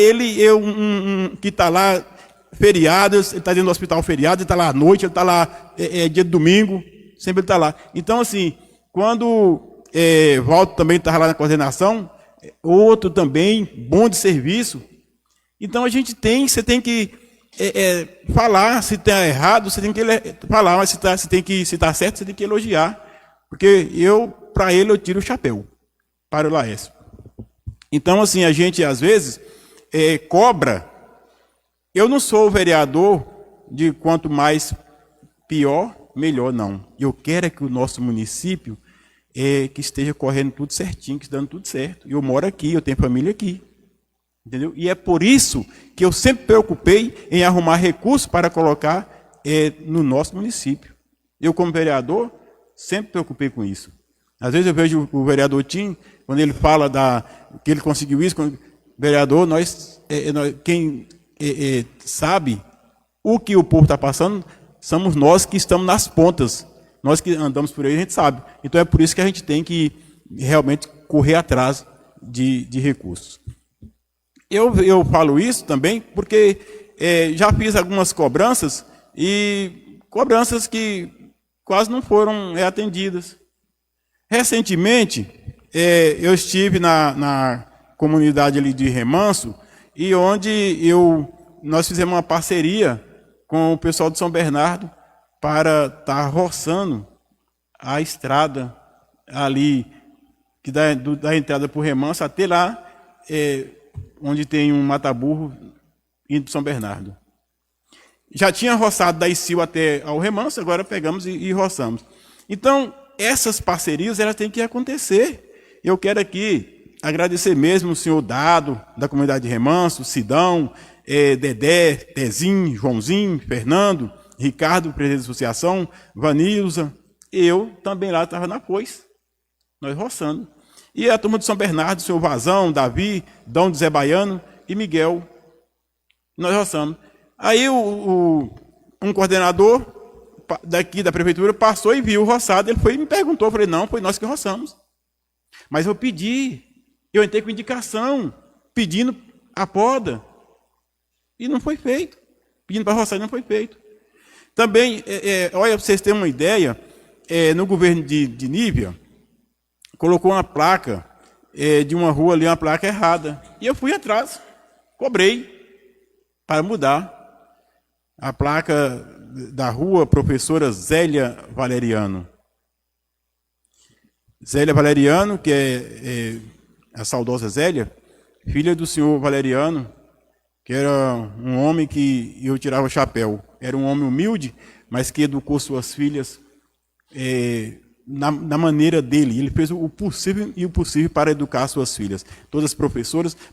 [SPEAKER 3] que está lá feriado, ele está dentro do hospital feriado, ele está lá à noite, ele está lá dia de domingo, sempre ele está lá. Então, assim, quando Walter também estava lá na coordenação, outro também, bom de serviço. Então, você tem que falar, se está errado, você tem que falar, mas se está certo, você tem que elogiar. Porque para ele, eu tiro o chapéu, para o Laércio. Então, assim, a gente, às vezes, cobra. Eu não sou o vereador de quanto mais pior, melhor, não. Eu quero que o nosso município que esteja correndo tudo certinho, que está dando tudo certo. Eu moro aqui, eu tenho família aqui. Entendeu? E é por isso que eu sempre preocupei em arrumar recursos para colocar no nosso município. Eu, como vereador, sempre preocupei com isso. Às vezes eu vejo o vereador Tim, quando ele fala que ele conseguiu isso, vereador, quem sabe o que o povo está passando, somos nós que estamos nas pontas. Nós que andamos por aí, a gente sabe. Então é por isso que a gente tem que realmente correr atrás de recursos. Eu falo isso também porque já fiz algumas cobranças e cobranças que quase não foram atendidas. Recentemente, eu estive na comunidade ali de Remanso e onde nós fizemos uma parceria com o pessoal de São Bernardo para estar roçando a estrada ali, que da entrada para o Remanso até lá, onde tem um mata-burro indo para São Bernardo. Já tinha roçado da Icil até ao Remanso, agora pegamos e roçamos. Então, essas parcerias elas têm que acontecer. Eu quero aqui agradecer mesmo o senhor Dado, da comunidade de Remanso, o Sidão, Dedé, Tezinho, Joãozinho, Fernando, Ricardo, presidente da associação, Vanilza, eu também lá estava na Cois, nós roçando. E a turma de São Bernardo, o senhor Vazão, Davi, Dom de Zé Baiano e Miguel, nós roçamos. Aí um coordenador daqui da prefeitura passou e viu o roçado, ele foi e me perguntou, eu falei, não, foi nós que roçamos. Mas eu pedi, eu entrei com indicação, pedindo a poda, e não foi feito. Pedindo para roçar e não foi feito. Também, olha, para vocês terem uma ideia, no governo de Nívia, colocou uma placa de uma rua ali, uma placa errada. E eu fui atrás, cobrei para mudar a placa da rua Professora Zélia Valeriano. Zélia Valeriano, que é a saudosa Zélia, filha do senhor Valeriano, que era um homem que eu tirava o chapéu. Era um homem humilde, mas que educou suas filhas na maneira dele. Ele fez o possível e o possível para educar suas filhas. Todas as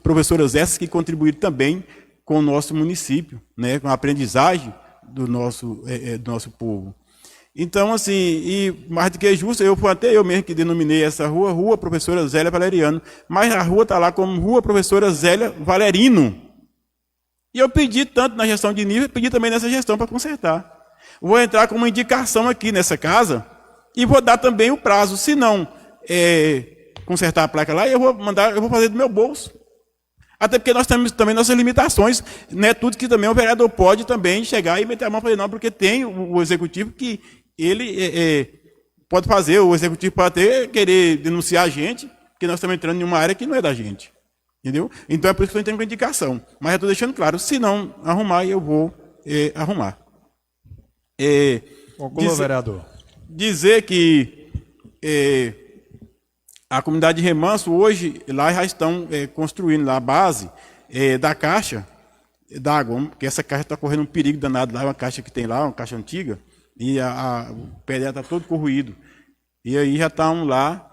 [SPEAKER 3] professoras essas que contribuíram também com o nosso município, né, com a aprendizagem do nosso povo. Então, assim, e mais do que justo, até eu mesmo que denominei essa rua Professora Zélia Valeriano, mas a rua está lá como Rua Professora Zélia Valerino. E eu pedi tanto na gestão de nível, pedi também nessa gestão para consertar. Vou entrar com uma indicação aqui nessa casa e vou dar também o prazo. Se não consertar a placa lá, eu vou fazer do meu bolso. Até porque nós temos também nossas limitações, não é tudo que também o vereador pode também chegar e meter a mão e fazer, não, porque tem o executivo que ele pode fazer, o executivo pode até querer denunciar a gente, porque nós estamos entrando em uma área que não é da gente. Entendeu? Então é por isso que eu estou entrando com indicação. Mas eu estou deixando claro, se não arrumar, eu vou arrumar.
[SPEAKER 4] Conclua, vereador.
[SPEAKER 3] Dizer que a comunidade de Remanso, hoje, lá já estão construindo lá a base da caixa d'água, porque essa caixa está correndo um perigo danado lá, uma caixa que tem lá, uma caixa antiga, e o pé dela está todo corroído. E aí já estão lá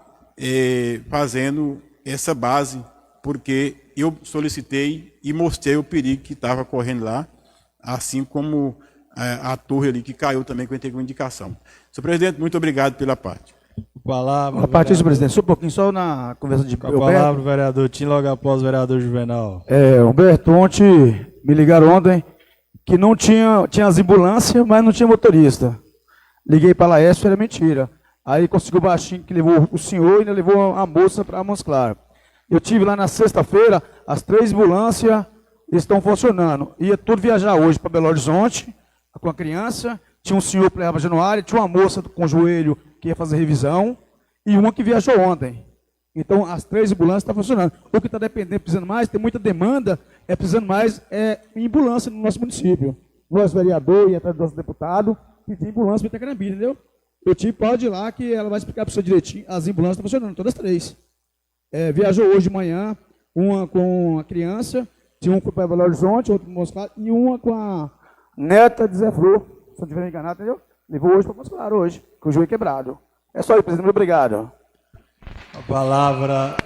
[SPEAKER 3] fazendo essa base, porque eu solicitei e mostrei o perigo que estava correndo lá, assim como a torre ali que caiu também, que eu entrei com indicação. Senhor presidente, muito obrigado pela parte.
[SPEAKER 11] A parte do presidente, só um pouquinho, só na conversa de
[SPEAKER 4] Humberto. Com a palavra, vereador Tim, logo após o vereador Juvenal.
[SPEAKER 11] Humberto, ontem me ligaram ontem que não tinha as ambulâncias, mas não tinha motorista. Liguei para a Laércio, era mentira. Aí conseguiu o baixinho que levou o senhor e ainda levou a moça para Montes Claros. Eu tive lá na sexta-feira, as 3 ambulâncias estão funcionando. Ia tudo viajar hoje para Belo Horizonte, com a criança. Tinha um senhor para levar para Januário, tinha uma moça com joelho que ia fazer revisão, e uma que viajou ontem. Então, as 3 ambulâncias estão funcionando. O que está dependendo, precisando mais, tem muita demanda, precisando mais em ambulância no nosso município. Nós, vereador e até nosso deputado, pedir ambulância para Itacarambi, entendeu? Eu pode ir lá que ela vai explicar para o senhor direitinho. As ambulâncias estão funcionando, todas 3. Viajou hoje de manhã, uma com a criança, tinha um para Belo Horizonte, outro para Montes Claros, e uma com a neta de Zé Flor, se não estiver enganado, entendeu? Levou hoje para Montes Claros, hoje, com o joelho quebrado. É só isso, presidente, muito obrigado.
[SPEAKER 4] A palavra,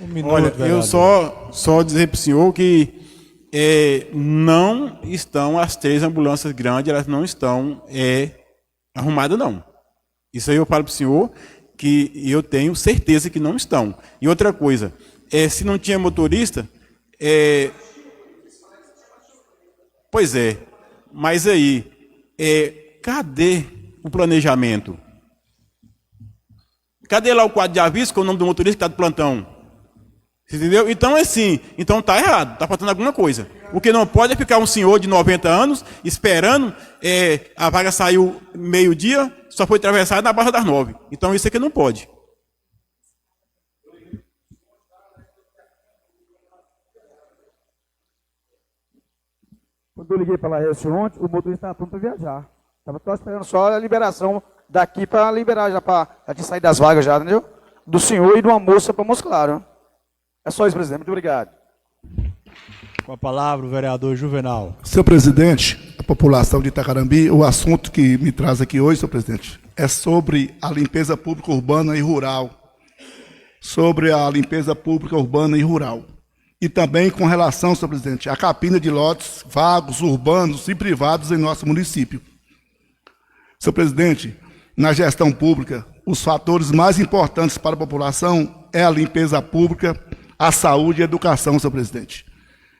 [SPEAKER 4] um minuto,
[SPEAKER 3] olha,
[SPEAKER 4] vereador.
[SPEAKER 3] eu só dizer para o senhor que não estão as 3 ambulâncias grandes, elas não estão arrumadas, não. Isso aí eu falo para o senhor, que eu tenho certeza que não estão. E outra coisa, se não tinha motorista, pois é, mas aí, cadê o planejamento? Cadê lá o quadro de aviso com o nome do motorista que está do plantão? Você entendeu? Então, assim, então está errado, está faltando alguma coisa. O que não pode é ficar um senhor de 90 anos esperando, a vaga saiu meio-dia, só foi atravessada na Barra das 9. Então, isso aqui não pode.
[SPEAKER 11] Quando eu liguei para a Laércio ontem, o motorista estava pronto para viajar. Estava esperando só a liberação daqui para liberar, já para sair das vagas já, entendeu? Do senhor e de uma moça para Montes Claros. É só isso, presidente. Muito obrigado.
[SPEAKER 4] Com a palavra, o vereador Juvenal.
[SPEAKER 7] Senhor presidente, a população de Itacarambi, o assunto que me traz aqui hoje, senhor presidente, é sobre a limpeza pública urbana e rural. Sobre a limpeza pública urbana e rural. e também com relação, senhor presidente, à capina de lotes vagos, urbanos e privados em nosso município. Senhor presidente, na gestão pública, os fatores mais importantes para a população é a limpeza pública, a saúde e a educação, senhor presidente.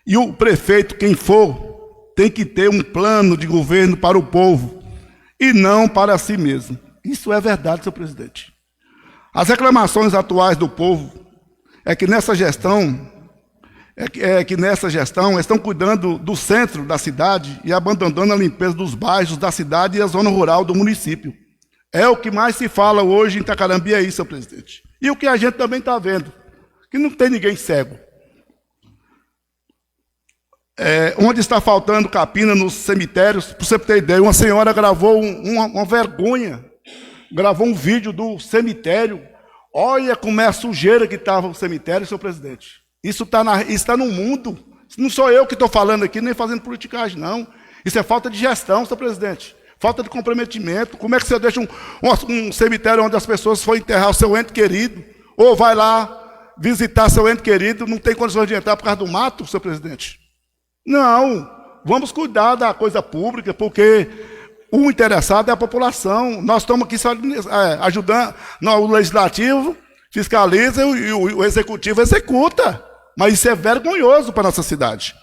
[SPEAKER 7] E o prefeito, quem for, tem que ter um plano de governo para o povo e não para si mesmo. Isso é verdade, senhor presidente. As reclamações atuais do povo é que nessa gestão estão cuidando do centro da cidade e abandonando a limpeza dos bairros da cidade e a zona rural do município. É o que mais se fala hoje em Itacarambi, é isso, senhor presidente. E o que a gente também está vendo, que não tem ninguém cego. Onde está faltando capina nos cemitérios, para você ter ideia, uma senhora gravou uma vergonha, gravou um vídeo do cemitério. Olha como é a sujeira que estava o cemitério, senhor presidente. Isso está no mundo. Não sou eu que estou falando aqui, nem fazendo politicagem, não. Isso é falta de gestão, senhor presidente. Falta de comprometimento. Como é que você deixa um cemitério onde as pessoas foram enterrar o seu ente querido, ou vai lá visitar seu ente querido, não tem condições de entrar por causa do mato, senhor presidente? Não, vamos cuidar da coisa pública, porque o interessado é a população. Nós estamos aqui só ajudando, o legislativo fiscaliza e o executivo executa. Mas isso é vergonhoso para a nossa cidade.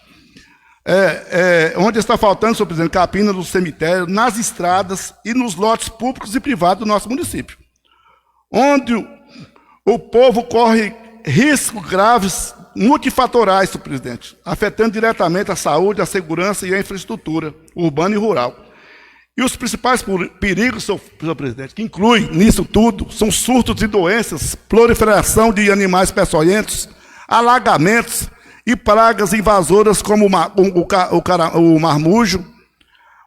[SPEAKER 7] Onde está faltando, senhor presidente, capina no cemitério, nas estradas e nos lotes públicos e privados do nosso município. Onde o povo corre riscos graves multifatorais, senhor presidente, afetando diretamente a saúde, a segurança e a infraestrutura urbana e rural. E os principais perigos, senhor presidente, que incluem nisso tudo, são surtos de doenças, proliferação de animais peçonhentos, alagamentos e pragas invasoras como o marmujo,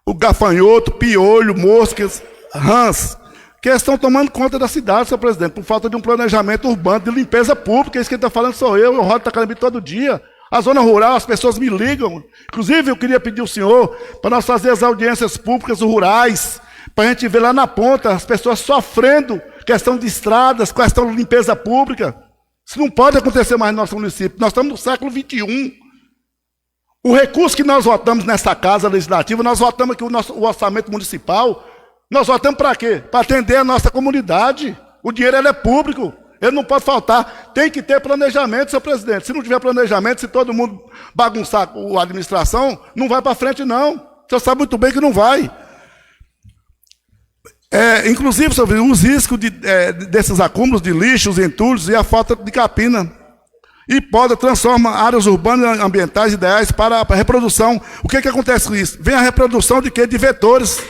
[SPEAKER 7] o gafanhoto, piolho, moscas, rãs, que estão tomando conta da cidade, senhor presidente, por falta de um planejamento urbano de limpeza pública. Isso que ele está falando sou eu rodo Itacarambi todo dia. A zona rural, as pessoas me ligam. Inclusive, eu queria pedir ao senhor para nós fazer as audiências públicas rurais, para a gente ver lá na ponta as pessoas sofrendo questão de estradas, questão de limpeza pública. Isso não pode acontecer mais no nosso município. Nós estamos no século XXI. O recurso que nós votamos nessa casa legislativa, nós votamos aqui o orçamento municipal. Nós votamos para quê? Para atender a nossa comunidade. O dinheiro é público, ele não pode faltar. Tem que ter planejamento, senhor presidente. Se não tiver planejamento, se todo mundo bagunçar a administração, não vai para frente, não. O senhor sabe muito bem que não vai. Inclusive, senhor, os riscos desses acúmulos de lixos, entulhos e a falta de capina. E pode transformar áreas urbanas e ambientais ideais para a reprodução. O que acontece com isso? Vem a reprodução de quê? De vetores,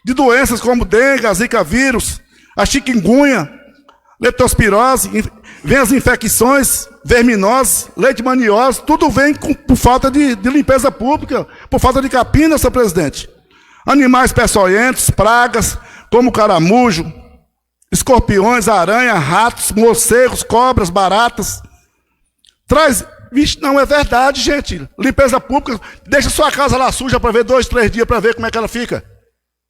[SPEAKER 7] de doenças como dengue, a zika vírus, a chikungunya, leptospirose, vem as infecções verminosas, leishmaniose, tudo vem por falta de limpeza pública, por falta de capina, senhor presidente. Animais peçonhentos, pragas, como caramujo, escorpiões, aranha, ratos, morcegos, cobras, baratas. Vixe, não é verdade, gente. Limpeza pública, deixa sua casa lá suja para ver 2, 3 dias para ver como é que ela fica.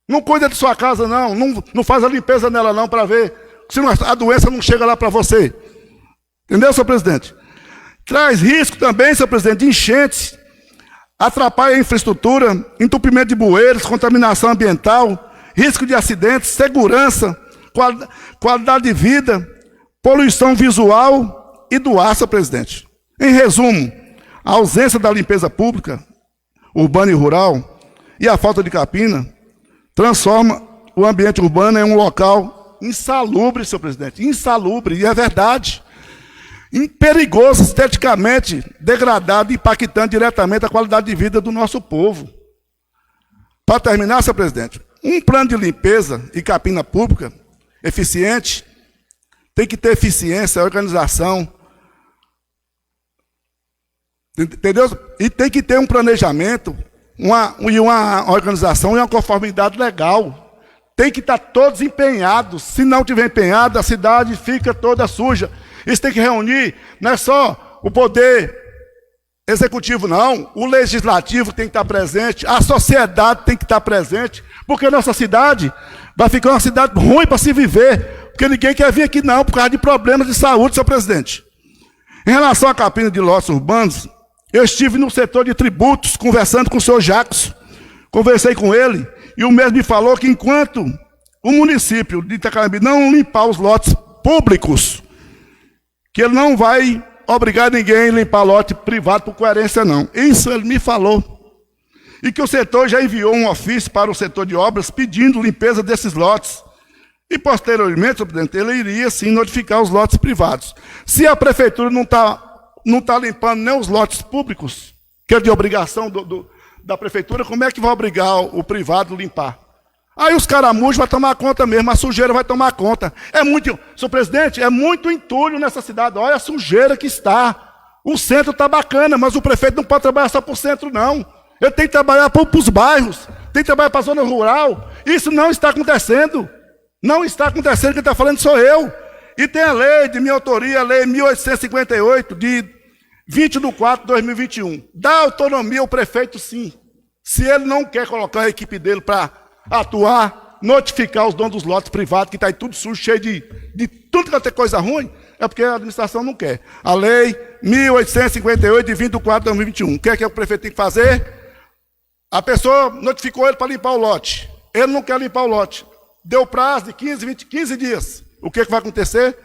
[SPEAKER 7] Não cuida de sua casa, não faz a limpeza nela, não, para ver se a doença não chega lá para você. Entendeu, senhor presidente? Traz risco também, senhor presidente, de enchentes, atrapalha a infraestrutura, entupimento de bueiros, contaminação ambiental, risco de acidentes, segurança, qualidade de vida, poluição visual e do ar, senhor presidente. Em resumo, a ausência da limpeza pública, urbana e rural, e a falta de capina, transforma o ambiente urbano em um local insalubre, senhor presidente, insalubre, e é verdade, perigoso, esteticamente degradado e impactando diretamente a qualidade de vida do nosso povo. Para terminar, senhor presidente, um plano de limpeza e capina pública eficiente tem que ter eficiência, organização, entendeu? E tem que ter um planejamento, uma organização e uma conformidade legal. Tem que estar todos empenhados. Se não tiver empenhado, a cidade fica toda suja. Isso tem que reunir, não é só o poder executivo, não. O legislativo tem que estar presente, a sociedade tem que estar presente, porque a nossa cidade vai ficar uma cidade ruim para se viver, porque ninguém quer vir aqui, não, por causa de problemas de saúde, senhor presidente. Em relação à capina de lotes urbanos Eu estive no setor de tributos, conversando com o senhor Jacos, conversei com ele, e o mesmo me falou que enquanto o município de Itacarambi não limpar os lotes públicos, que ele não vai obrigar ninguém a limpar lote privado por coerência, não. Isso ele me falou. E que o setor já enviou um ofício para o setor de obras pedindo limpeza desses lotes. E, posteriormente, senhor presidente, ele iria, sim, notificar os lotes privados. Se a prefeitura não tá limpando nem os lotes públicos, que é de obrigação da prefeitura, como é que vai obrigar o privado a limpar? Aí os caramujos vão tomar conta mesmo, a sujeira vai tomar conta. Senhor presidente, é muito entulho nessa cidade. Olha a sujeira que está. O centro está bacana, mas o prefeito não pode trabalhar só para o centro, não. Ele tem que trabalhar para os bairros, tem que trabalhar para a zona rural. Isso não está acontecendo. Não está acontecendo, quem está falando sou eu. E tem a lei de minha autoria, a lei 1858, de 20/4/2021. Dá autonomia ao prefeito, sim. Se ele não quer colocar a equipe dele para atuar, notificar os donos dos lotes privados, que está aí tudo sujo, cheio de tudo que vai ter coisa ruim, é porque a administração não quer. A lei 1858, de 20/4/2021. O que é que o prefeito tem que fazer? A pessoa notificou ele para limpar o lote. Ele não quer limpar o lote. Deu prazo de 15 dias. O que vai acontecer?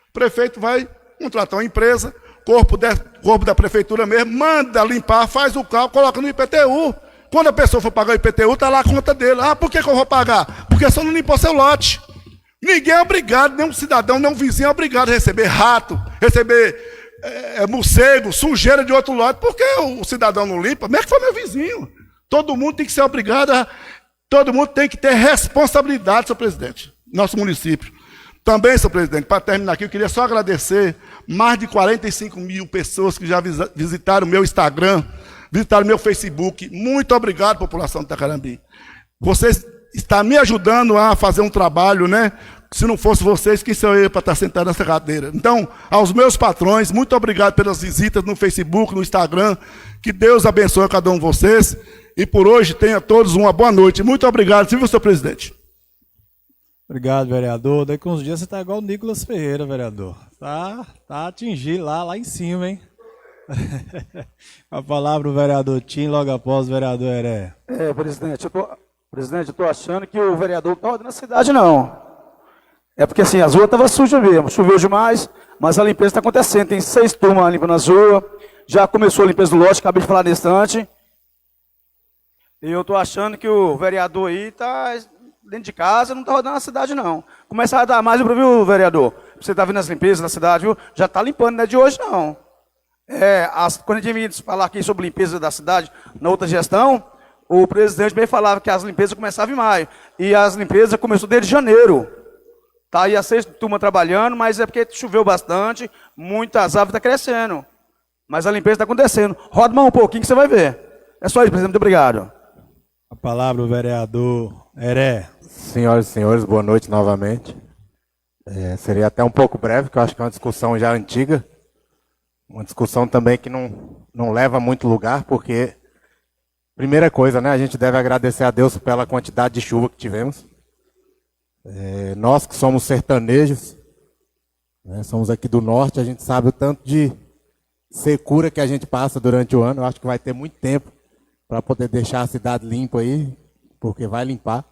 [SPEAKER 7] O prefeito vai contratar uma empresa, corpo da prefeitura mesmo, manda limpar, faz o cálculo, coloca no IPTU. Quando a pessoa for pagar o IPTU, está lá a conta dele. Ah, por que eu vou pagar? Porque só não limpou seu lote. Ninguém é obrigado, nenhum cidadão, nenhum vizinho é obrigado a receber rato, receber morcego, sujeira de outro lote. Por que o cidadão não limpa? Como é que foi meu vizinho? Todo mundo tem que ser obrigado todo mundo tem que ter responsabilidade, senhor presidente, nosso município. Também, senhor presidente, para terminar aqui, eu queria só agradecer mais de 45 mil pessoas que já visitaram o meu Instagram, visitaram o meu Facebook. Muito obrigado, população de Itacarambi. Vocês estão me ajudando a fazer um trabalho, né? Se não fosse vocês, quem sou eu para estar sentado nessa cadeira? Então, aos meus patrões, muito obrigado pelas visitas no Facebook, no Instagram. Que Deus abençoe a cada um de vocês. E por hoje, tenha todos uma boa noite. Muito obrigado, senhor presidente.
[SPEAKER 4] Obrigado, vereador. Daqui uns dias você está igual o Nicolas Ferreira, vereador. Tá atingindo lá em cima, hein? A palavra o vereador Tim, logo após o vereador Heré.
[SPEAKER 11] Presidente, eu tô achando que o vereador não está rodando a cidade, não. É porque assim, as ruas estavam sujas mesmo, choveu demais, mas a limpeza está acontecendo. Tem 6 turmas limpando as ruas, já começou a limpeza do lote, acabei de falar nesse instante. E eu estou achando que o vereador aí está dentro de casa, não está rodando a cidade, não. Começa a dar mais, viu, vereador? Você está vendo as limpezas da cidade, viu? Já está limpando, não é de hoje, não. Quando a gente vinha falar aqui sobre limpeza da cidade, na outra gestão, o presidente bem falava que as limpezas começavam em maio. E as limpezas começaram desde janeiro. Tá aí a 6 turmas trabalhando, mas é porque choveu bastante, muitas árvores estão crescendo. Mas a limpeza está acontecendo. Roda mais um pouquinho que você vai ver. É só isso, presidente. Muito obrigado.
[SPEAKER 4] A palavra o vereador Heré.
[SPEAKER 9] Senhoras e senhores, boa noite novamente. Seria até um pouco breve, porque eu acho que é uma discussão já antiga. Uma discussão também que não leva a muito lugar, porque, primeira coisa, né, a gente deve agradecer a Deus pela quantidade de chuva que tivemos. Nós que somos sertanejos, né, somos aqui do norte, a gente sabe o tanto de secura que a gente passa durante o ano. Eu acho que vai ter muito tempo para poder deixar a cidade limpa aí, porque vai limpar.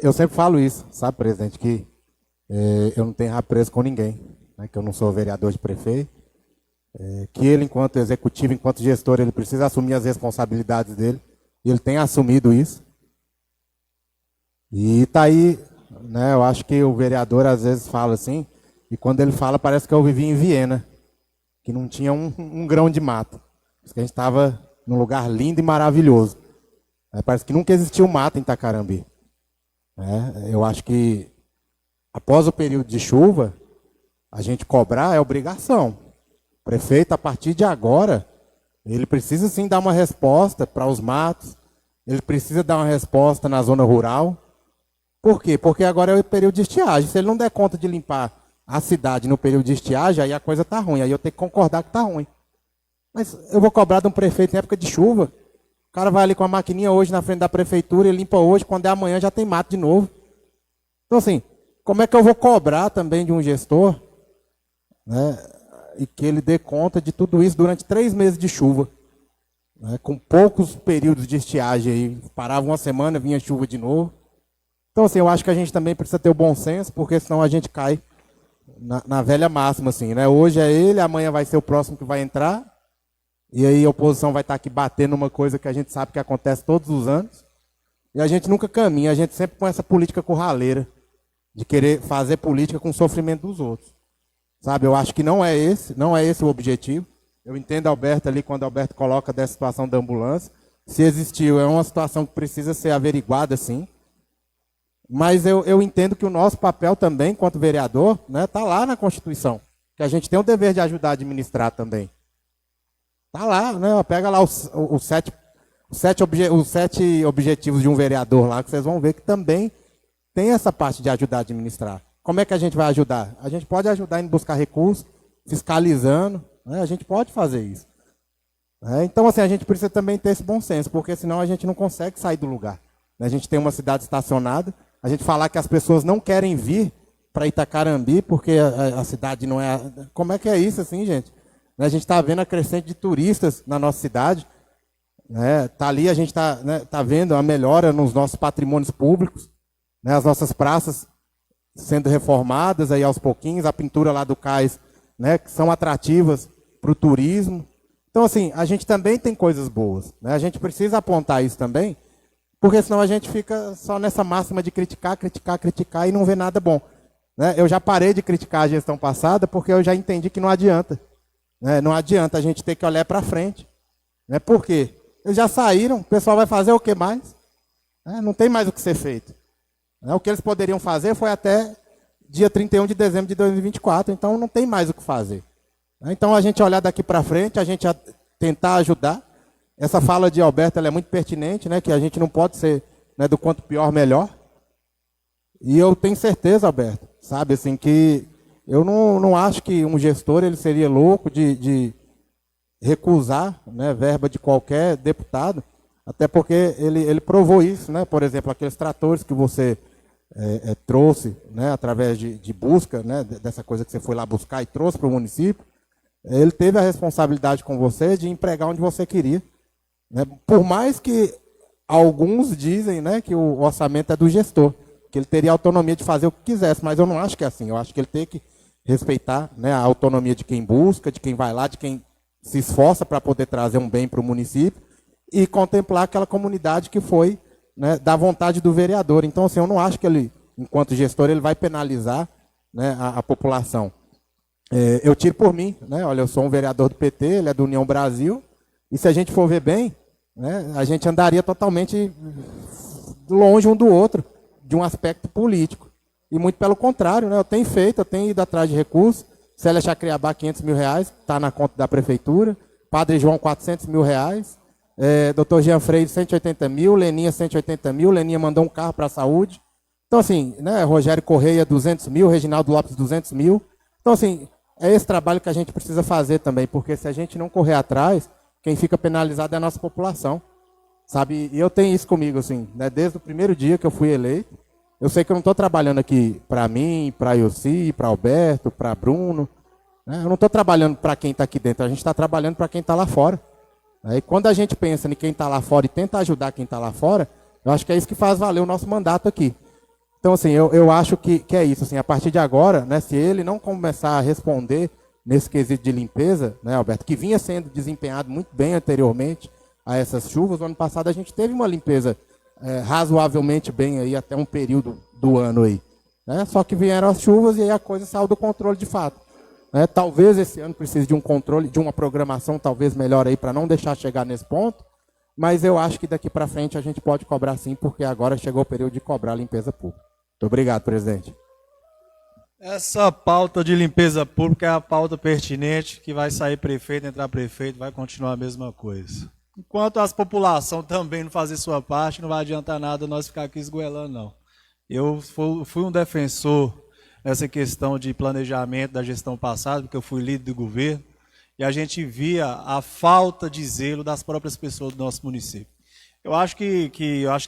[SPEAKER 9] Eu sempre falo isso, sabe, presidente, que eu não tenho rabo preso com ninguém, né, que eu não sou vereador de prefeito, que ele, enquanto executivo, enquanto gestor, ele precisa assumir as responsabilidades dele, e ele tem assumido isso. E tá aí, né, eu acho que o vereador às vezes fala assim, e quando ele fala parece que eu vivi em Viena, que não tinha um grão de mato. Porque a gente estava num lugar lindo e maravilhoso. Parece que nunca existiu mato em Itacarambi. Eu acho que após o período de chuva, a gente cobrar é obrigação. O prefeito, a partir de agora, ele precisa sim dar uma resposta para os matos, ele precisa dar uma resposta na zona rural. Por quê? Porque agora é o período de estiagem. Se ele não der conta de limpar a cidade no período de estiagem, aí a coisa está ruim. Aí eu tenho que concordar que está ruim. Mas eu vou cobrar de um prefeito em época de chuva. O cara vai ali com a maquininha hoje na frente da prefeitura, ele limpa hoje, quando é amanhã já tem mato de novo. Então assim, como é que eu vou cobrar também de um gestor, né? e que ele dê conta de tudo isso durante 3 meses de chuva, né, com poucos períodos de estiagem aí. Parava uma semana, vinha chuva de novo. Então, assim, eu acho que a gente também precisa ter o bom senso, porque senão a gente cai na velha máxima, assim, né? Hoje é ele, amanhã vai ser o próximo que vai entrar, e aí a oposição vai estar aqui batendo numa coisa que a gente sabe que acontece todos os anos, e a gente nunca caminha, a gente sempre com essa política curraleira, de querer fazer política com o sofrimento dos outros. Sabe, eu acho que não é esse o objetivo. Eu entendo Alberto ali, quando Alberto coloca dessa situação da ambulância. Se existiu, é uma situação que precisa ser averiguada, sim. Mas eu entendo que o nosso papel também, enquanto vereador, né, tá lá na Constituição. Que a gente tem o dever de ajudar a administrar também. Tá lá, né? Pega lá os 7 objetivos de um vereador lá, que vocês vão ver que também tem essa parte de ajudar a administrar. Como é que a gente vai ajudar? A gente pode ajudar em buscar recursos, fiscalizando, né? A gente pode fazer isso. Então, assim, a gente precisa também ter esse bom senso, porque senão a gente não consegue sair do lugar. A gente tem uma cidade estacionada, a gente falar que as pessoas não querem vir para Itacarambi, porque a cidade não é... Como é que é isso, assim, gente? A gente está vendo a crescente de turistas na nossa cidade, né? Tá ali, a gente está, né, tá vendo a melhora nos nossos patrimônios públicos, né? As nossas praças sendo reformadas aí aos pouquinhos, a pintura lá do cais, né, que são atrativas para o turismo. Então, assim, a gente também tem coisas boas, né? A gente precisa apontar isso também, porque senão a gente fica só nessa máxima de criticar e não vê nada bom, né? Eu já parei de criticar a gestão passada porque eu já entendi que não adianta, né? Não adianta a gente ter que olhar para frente, né? Por quê? Eles já saíram, o pessoal vai fazer o que mais? Não tem mais o que ser feito. O que eles poderiam fazer foi até dia 31 de dezembro de 2024, então não tem mais o que fazer. Então a gente olhar daqui para frente, a gente tentar ajudar. Essa fala de Alberto ela é muito pertinente, né, que a gente não pode ser, né, do quanto pior, melhor. E eu tenho certeza, Alberto, sabe, assim, que eu não acho que um gestor ele seria louco de recusar, né, verba de qualquer deputado, até porque ele provou isso, né? Por exemplo, aqueles tratores que você trouxe, né, através de busca, né, dessa coisa que você foi lá buscar e trouxe para o município, ele teve a responsabilidade com você de empregar onde você queria, né? Por mais que alguns dizem, né, que o orçamento é do gestor, que ele teria autonomia de fazer o que quisesse, mas eu não acho que é assim. Eu acho que ele tem que respeitar, né, a autonomia de quem busca, de quem vai lá, de quem se esforça para poder trazer um bem para o município e contemplar aquela comunidade que foi, né, da vontade do vereador. Então, assim, eu não acho que ele, enquanto gestor, ele vai penalizar, né, a população. Eu tiro por mim, né? Olha, eu sou um vereador do PT, ele é do União Brasil, e se a gente for ver bem, né, a gente andaria totalmente longe um do outro, de um aspecto político. E muito pelo contrário, né? Eu tenho ido atrás de recursos. Célia Chacriabá, R$500 mil, está na conta da prefeitura. Padre João, R$400 mil. Dr. Jean Freire, 180 mil. Leninha, 180 mil. Leninha mandou um carro para a saúde. Então, assim, né? Rogério Correia, 200 mil. Reginaldo Lopes, 200 mil. Então, assim, é esse trabalho que a gente precisa fazer também, porque se a gente não correr atrás, quem fica penalizado é a nossa população, sabe? E eu tenho isso comigo, assim, né? Desde o primeiro dia que eu fui eleito. Eu sei que eu não estou trabalhando aqui para mim, para Yossi, para Alberto, para Bruno, né? Eu não estou trabalhando para quem está aqui dentro, a gente está trabalhando para quem está lá fora. E quando a gente pensa em quem está lá fora e tenta ajudar quem está lá fora, eu acho que é isso que faz valer o nosso mandato aqui. Então, assim, eu acho que é isso. Assim, a partir de agora, né, se ele não começar a responder nesse quesito de limpeza, né, Alberto, que vinha sendo desempenhado muito bem anteriormente a essas chuvas, no ano passado a gente teve uma limpeza razoavelmente bem aí até um período do ano aí, né? Só que vieram as chuvas e aí a coisa saiu do controle de fato, né? Talvez esse ano precise de um controle, de uma programação talvez melhor aí para não deixar chegar nesse ponto, mas eu acho que daqui para frente a gente pode cobrar sim, porque agora chegou o período de cobrar a limpeza pública. Muito obrigado, presidente.
[SPEAKER 4] Essa pauta de limpeza pública é a pauta pertinente, que vai sair prefeito, entrar prefeito, vai continuar a mesma coisa. Enquanto a população também não fazer sua parte, não vai adiantar nada nós ficar aqui esgoelando, não. Eu fui um defensor nessa questão de planejamento da gestão passada, porque eu fui líder do governo, e a gente via a falta de zelo das próprias pessoas do nosso município. Eu acho que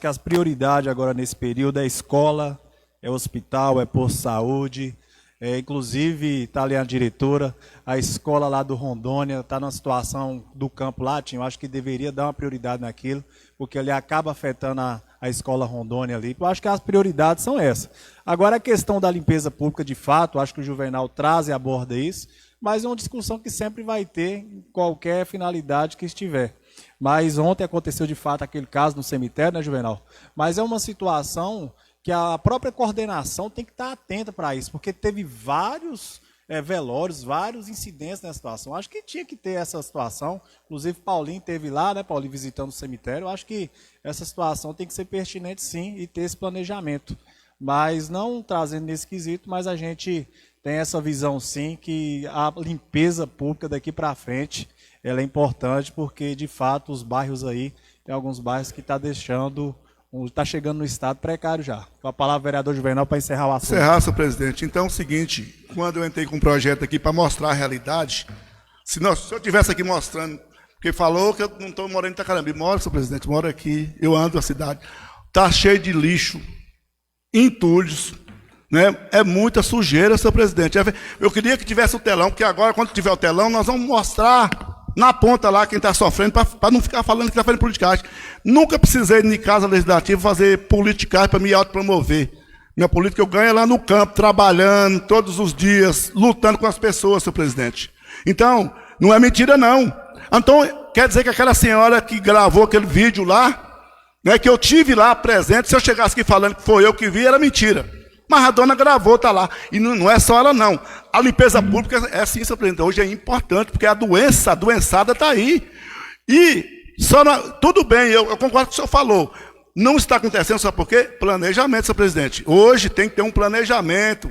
[SPEAKER 4] as prioridades agora nesse período é escola, é hospital, é posto de saúde, Inclusive, está ali a diretora, a escola lá do Rondônia está numa situação do campo lá, eu acho que deveria dar uma prioridade naquilo, porque ele acaba afetando a escola Rondônia ali. Eu acho que as prioridades são essas. Agora, a questão da limpeza pública, de fato, acho que o Juvenal traz e aborda isso, mas é uma discussão que sempre vai ter em qualquer finalidade que estiver. Mas ontem aconteceu, de fato, aquele caso no cemitério, né, Juvenal? Mas é uma situação que a própria coordenação tem que estar atenta para isso, porque teve vários velórios, vários incidentes nessa situação. Acho que tinha que ter essa situação. Inclusive, Paulinho esteve lá, né, Paulinho, visitando o cemitério. Acho que essa situação tem que ser pertinente, sim, e ter esse planejamento. Mas não trazendo nesse quesito, mas a gente tem essa visão, sim, que a limpeza pública daqui para frente ela é importante, porque, de fato, os bairros aí, tem alguns bairros que está chegando no estado precário já. Com a palavra, vereador Juvenal, para encerrar o assunto.
[SPEAKER 7] Encerrar, senhor presidente. Então é o seguinte, quando eu entrei com um projeto aqui para mostrar a realidade, se eu estivesse aqui mostrando, porque falou que eu não estou morando em Itacarambi, moro, senhor presidente, moro aqui, eu ando na cidade, está cheio de lixo, entulhos, né? É muita sujeira, senhor presidente. Eu queria que tivesse o telão, porque agora, quando tiver o telão, nós vamos mostrar na ponta lá quem está sofrendo, para não ficar falando que está fazendo politicagem. Nunca precisei de casa legislativa fazer politicagem para me autopromover. Minha política eu ganho lá no campo, trabalhando todos os dias, lutando com as pessoas, senhor presidente. Então, não é mentira, não. Então, quer dizer que aquela senhora que gravou aquele vídeo lá, né, que eu tive lá presente, se eu chegasse aqui falando que foi eu que vi, era mentira. Mas a dona gravou, está lá. E não é só ela, não. A limpeza pública é assim, senhor presidente. Hoje é importante, porque a doençada está aí. E tudo bem, eu concordo com o que o senhor falou. Não está acontecendo, sabe por quê? Planejamento, senhor presidente. Hoje tem que ter um planejamento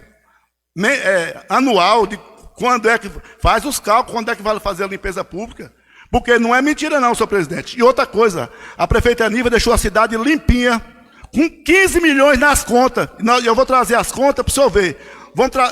[SPEAKER 7] anual de quando é que faz os cálculos, quando é que vai fazer a limpeza pública. Porque não é mentira, não, senhor presidente. E outra coisa, a prefeita Aníbal deixou a cidade limpinha, com 15 milhões nas contas. Eu vou trazer as contas para o senhor ver.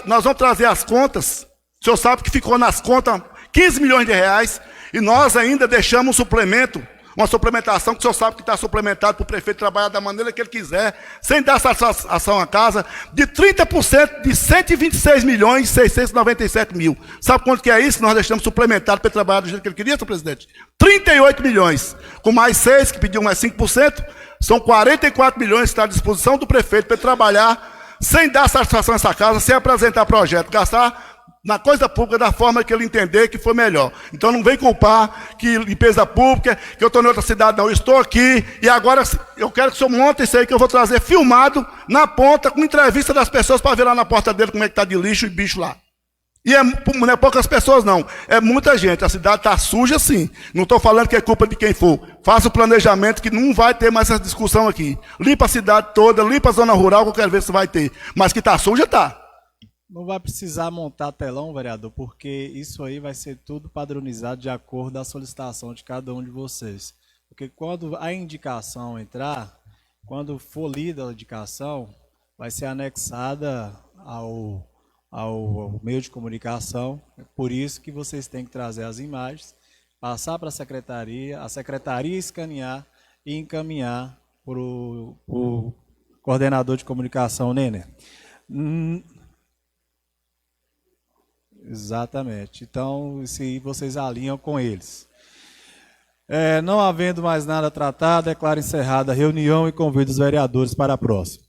[SPEAKER 7] Nós vamos trazer as contas. O senhor sabe que ficou nas contas 15 milhões de reais. E nós ainda deixamos um suplemento, uma suplementação que o senhor sabe que está suplementado para o prefeito trabalhar da maneira que ele quiser, sem dar satisfação à casa, de 30% de 126 milhões e 697 mil. Sabe quanto que é isso? Nós deixamos suplementado para ele trabalhar do jeito que ele queria, senhor presidente? 38 milhões. Com mais 6, que pediu mais 5%, são 44 milhões que está à disposição do prefeito para ele trabalhar sem dar satisfação a essa casa, sem apresentar projeto, gastar na coisa pública da forma que ele entender que foi melhor. Então não vem culpar que limpeza pública, que eu estou em outra cidade, não. Eu estou aqui e agora eu quero que o senhor monte isso aí que eu vou trazer filmado na ponta, com entrevista das pessoas para ver lá na porta dele como é que está de lixo e bicho lá. E não é poucas pessoas, não. É muita gente. A cidade está suja, sim. Não estou falando que é culpa de quem for. Faça o planejamento que não vai ter mais essa discussão aqui. Limpa a cidade toda, limpa a zona rural, que eu quero ver se vai ter. Mas que está suja, está.
[SPEAKER 4] Não vai precisar montar telão, vereador, porque isso aí vai ser tudo padronizado de acordo com a solicitação de cada um de vocês. Porque quando a indicação entrar, quando for lida a indicação, vai ser anexada ao meio de comunicação. É por isso que vocês têm que trazer as imagens, passar para a secretaria escanear e encaminhar para o coordenador de comunicação, Nenê. Exatamente. Então, se vocês alinham com eles. Não havendo mais nada tratado, declaro encerrada a reunião e convido os vereadores para a próxima.